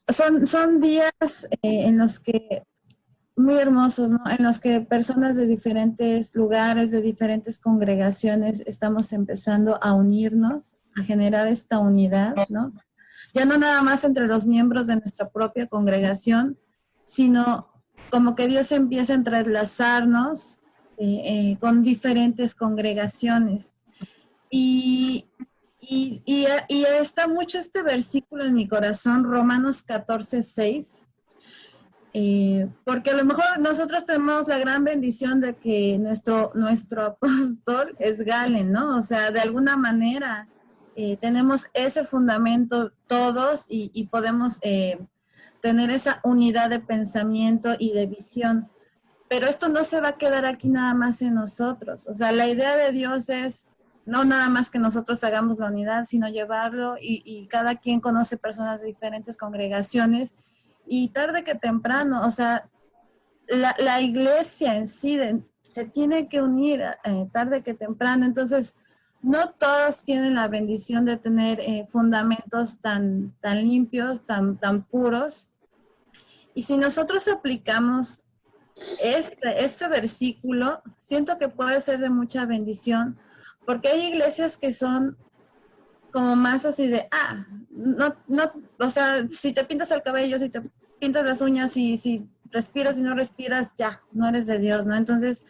Son días en los que, muy hermosos, ¿no? En los que personas de diferentes lugares, de diferentes congregaciones, estamos empezando a unirnos, a generar esta unidad, ¿no? Ya no nada más entre los miembros de nuestra propia congregación, sino como que Dios empieza a entrelazarnos con diferentes congregaciones. Y está mucho este versículo en mi corazón, Romanos 14:6, porque a lo mejor nosotros tenemos la gran bendición de que nuestro apóstol es Galen, ¿no? O sea, de alguna manera tenemos ese fundamento todos y podemos tener esa unidad de pensamiento y de visión. pero esto no se va a quedar aquí nada más en nosotros. O sea, la idea de Dios es no nada más que nosotros hagamos la unidad, sino llevarlo y cada quien conoce personas de diferentes congregaciones y tarde que temprano, o sea, la iglesia en sí se tiene que unir tarde que temprano. Entonces, no todos tienen la bendición de tener fundamentos tan limpios, tan puros. Y si nosotros aplicamos este versículo, siento que puede ser de mucha bendición, porque hay iglesias que son como más así de, no, o sea, si te pintas el cabello, si te pintas las uñas, si respiras y no respiras, ya, no eres de Dios, ¿no? Entonces,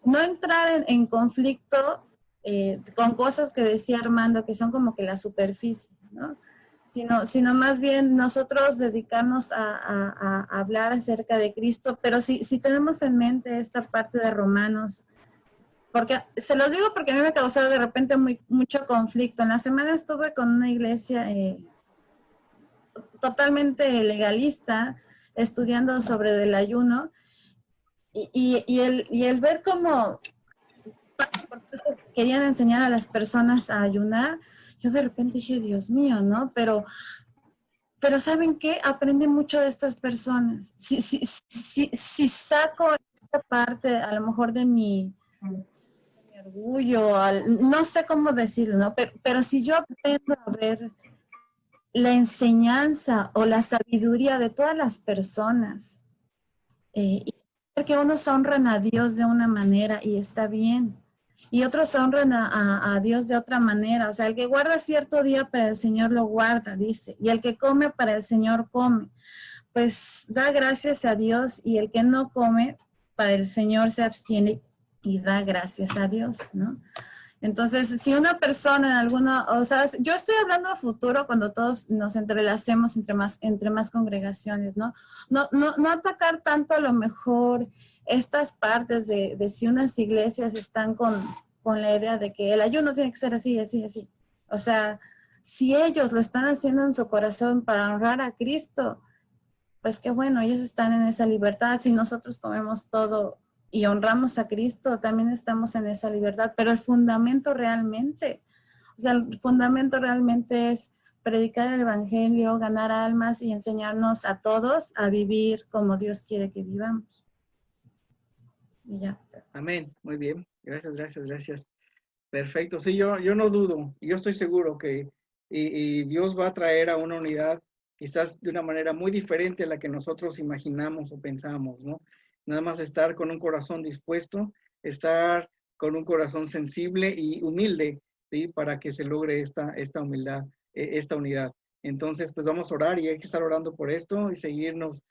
no entrar en conflicto con cosas que decía Armando, que son como que la superficie, ¿no? Sino más bien nosotros dedicarnos a hablar acerca de Cristo, pero si tenemos en mente esta parte de Romanos, porque se los digo porque a mí me causó de repente mucho conflicto. En la semana estuve con una iglesia totalmente legalista, estudiando sobre el ayuno, y el ver cómo querían enseñar a las personas a ayunar, yo de repente dije, Dios mío, ¿no? Pero ¿saben qué? Aprendí mucho de estas personas. Si saco esta parte, a lo mejor de mi orgullo, no sé cómo decirlo, ¿no? Pero si yo aprendo a ver la enseñanza o la sabiduría de todas las personas, y que unos honran a Dios de una manera y está bien, y otros honran a Dios de otra manera. O sea, el que guarda cierto día para el Señor lo guarda, dice, y el que come para el Señor come. Pues da gracias a Dios, y el que no come para el Señor se abstiene y da gracias a Dios, ¿no? Entonces, si una persona en alguna, o sea, yo estoy hablando a futuro cuando todos nos entrelacemos entre más congregaciones, ¿no? No atacar tanto a lo mejor estas partes de si unas iglesias están con la idea de que el ayuno tiene que ser así, así, así. O sea, si ellos lo están haciendo en su corazón para honrar a Cristo, pues qué bueno, ellos están en esa libertad. Si nosotros comemos todo y honramos a Cristo, también estamos en esa libertad. Pero el fundamento realmente, es predicar el evangelio, ganar almas y enseñarnos a todos a vivir como Dios quiere que vivamos. Y ya. Amén. Muy bien. Gracias. Perfecto. Sí, yo no dudo. Yo estoy seguro que y Dios va a traer a una unidad quizás de una manera muy diferente a la que nosotros imaginamos o pensamos, ¿no? Nada más estar con un corazón dispuesto, estar con un corazón sensible y humilde, ¿sí? Para que se logre esta humildad, esta unidad. Entonces, pues vamos a orar y hay que estar orando por esto y seguirnos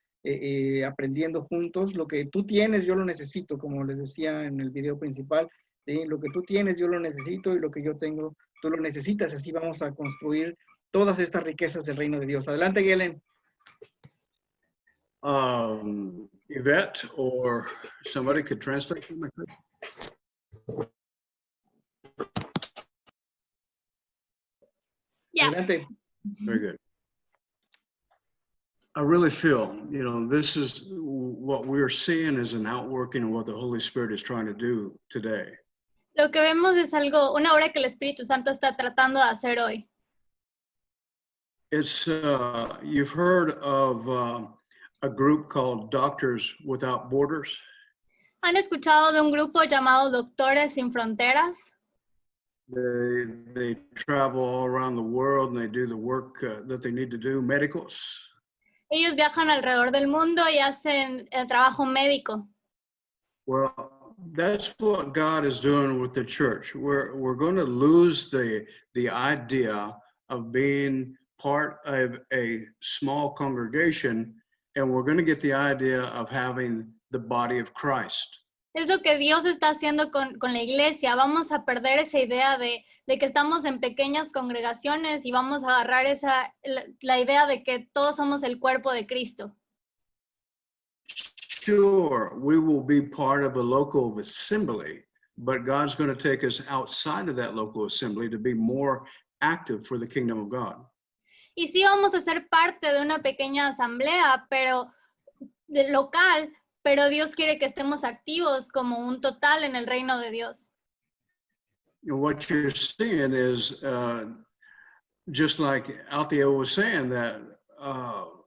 aprendiendo juntos. Lo que tú tienes, yo lo necesito, como les decía en el video principal, ¿sí? Lo que tú tienes, yo lo necesito, y lo que yo tengo, tú lo necesitas. Así vamos a construir todas estas riquezas del reino de Dios. Adelante, Gelen. Yvette or somebody could translate for me, please. Yeah. Adelante. Very good. I really feel, this is what we're seeing is an outworking of what the Holy Spirit is trying to do today. Lo que vemos es una obra que el Espíritu Santo está tratando de hacer hoy. It's, you've heard of a group called Doctors Without Borders? ¿Han escuchado de un grupo llamado Doctores Sin Fronteras? They travel all around the world and they do the work that they need to do, médicos. Ellos viajan alrededor del mundo y hacen el trabajo médico. Well, that's what God is doing with the church. We're going to lose the idea of being part of a small congregation, and we're going to get the idea of having the body of Christ. Es lo que Dios está haciendo con la iglesia. Vamos a perder esa idea de que estamos en pequeñas congregaciones y vamos a agarrar la idea de que todos somos el cuerpo de Cristo. Sure, we will be part of a local assembly, but God's going to take us outside of that local assembly to be more active for the kingdom of God. Y sí vamos a ser parte de una pequeña asamblea, pero local, Pero Dios quiere que estemos activos como un total en el reino de Dios. What you're seeing is, just like Althea was saying, that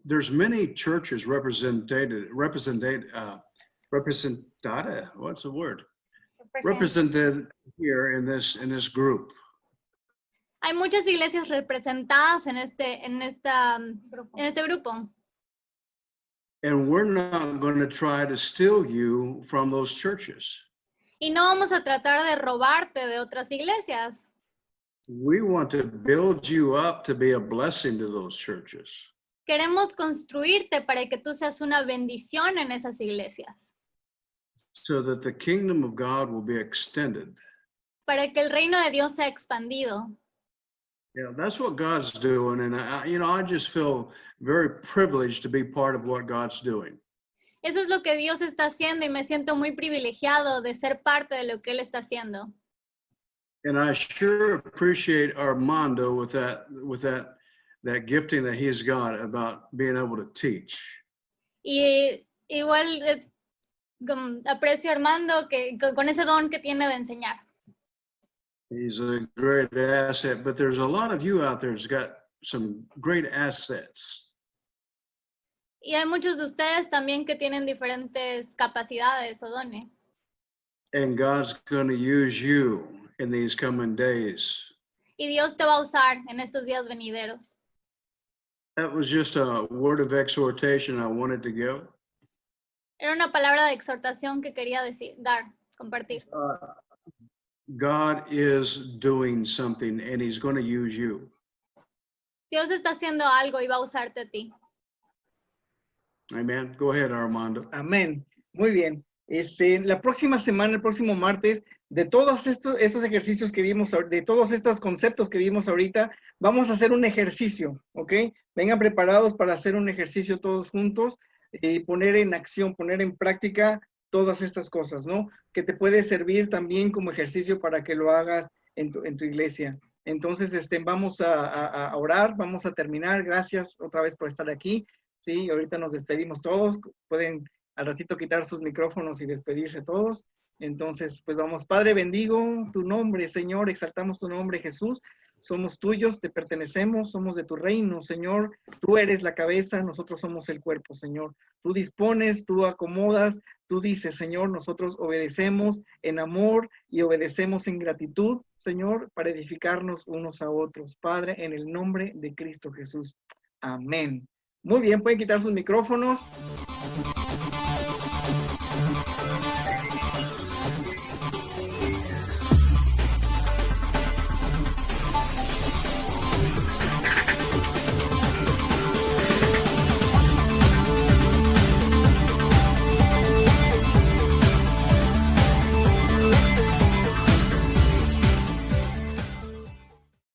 there's many churches represented, what's the word? Represented here in this group. Hay muchas iglesias representadas en este grupo. And we're not going to try to steal you from those churches. Y no vamos a tratar de robarte de otras iglesias. We want to build you up to be a blessing to those churches. Queremos construirte para que tú seas una bendición en esas iglesias. So that the kingdom of God will be extended. Para que el reino de Dios sea expandido. Yeah, that's what God's doing, and I just feel very privileged to be part of what God's doing. Eso es lo que Dios está haciendo y me siento muy privilegiado de ser parte de lo que Él está haciendo. And I sure appreciate Armando with that gifting that he's got about being able to teach. Y igual aprecio a Armando con ese don que tiene de enseñar. He's a great asset, but there's a lot of you out there who's got some great assets. Y hay muchos de ustedes también que tienen diferentes capacidades o dones. And God's going to use you in these coming days. Y Dios te va a usar en estos días venideros. That was just a word of exhortation I wanted to give. Era una palabra de exhortación que quería compartir. God is doing something and he's going to use you. Dios está haciendo algo y va a usarte a ti. Amen. Go ahead, Armando. Amén. Muy bien. La próxima semana, el próximo martes, de todos esos ejercicios que vimos, de todos estos conceptos que vimos ahorita, vamos a hacer un ejercicio, ¿ok? Vengan preparados para hacer un ejercicio todos juntos y poner en acción, poner en práctica todas estas cosas, ¿no? Que te puede servir también como ejercicio para que lo hagas en tu iglesia. Entonces, vamos a orar, vamos a terminar. Gracias otra vez por estar aquí. Sí, ahorita nos despedimos todos. Pueden al ratito quitar sus micrófonos y despedirse todos. Entonces, pues vamos. Padre, bendigo tu nombre, Señor. Exaltamos tu nombre, Jesús. Somos tuyos, te pertenecemos, somos de tu reino, Señor. Tú eres la cabeza, nosotros somos el cuerpo, Señor. Tú dispones, tú acomodas, tú dices, Señor, nosotros obedecemos en amor y obedecemos en gratitud, Señor, para edificarnos unos a otros. Padre, en el nombre de Cristo Jesús. Amén. Muy bien, pueden quitar sus micrófonos.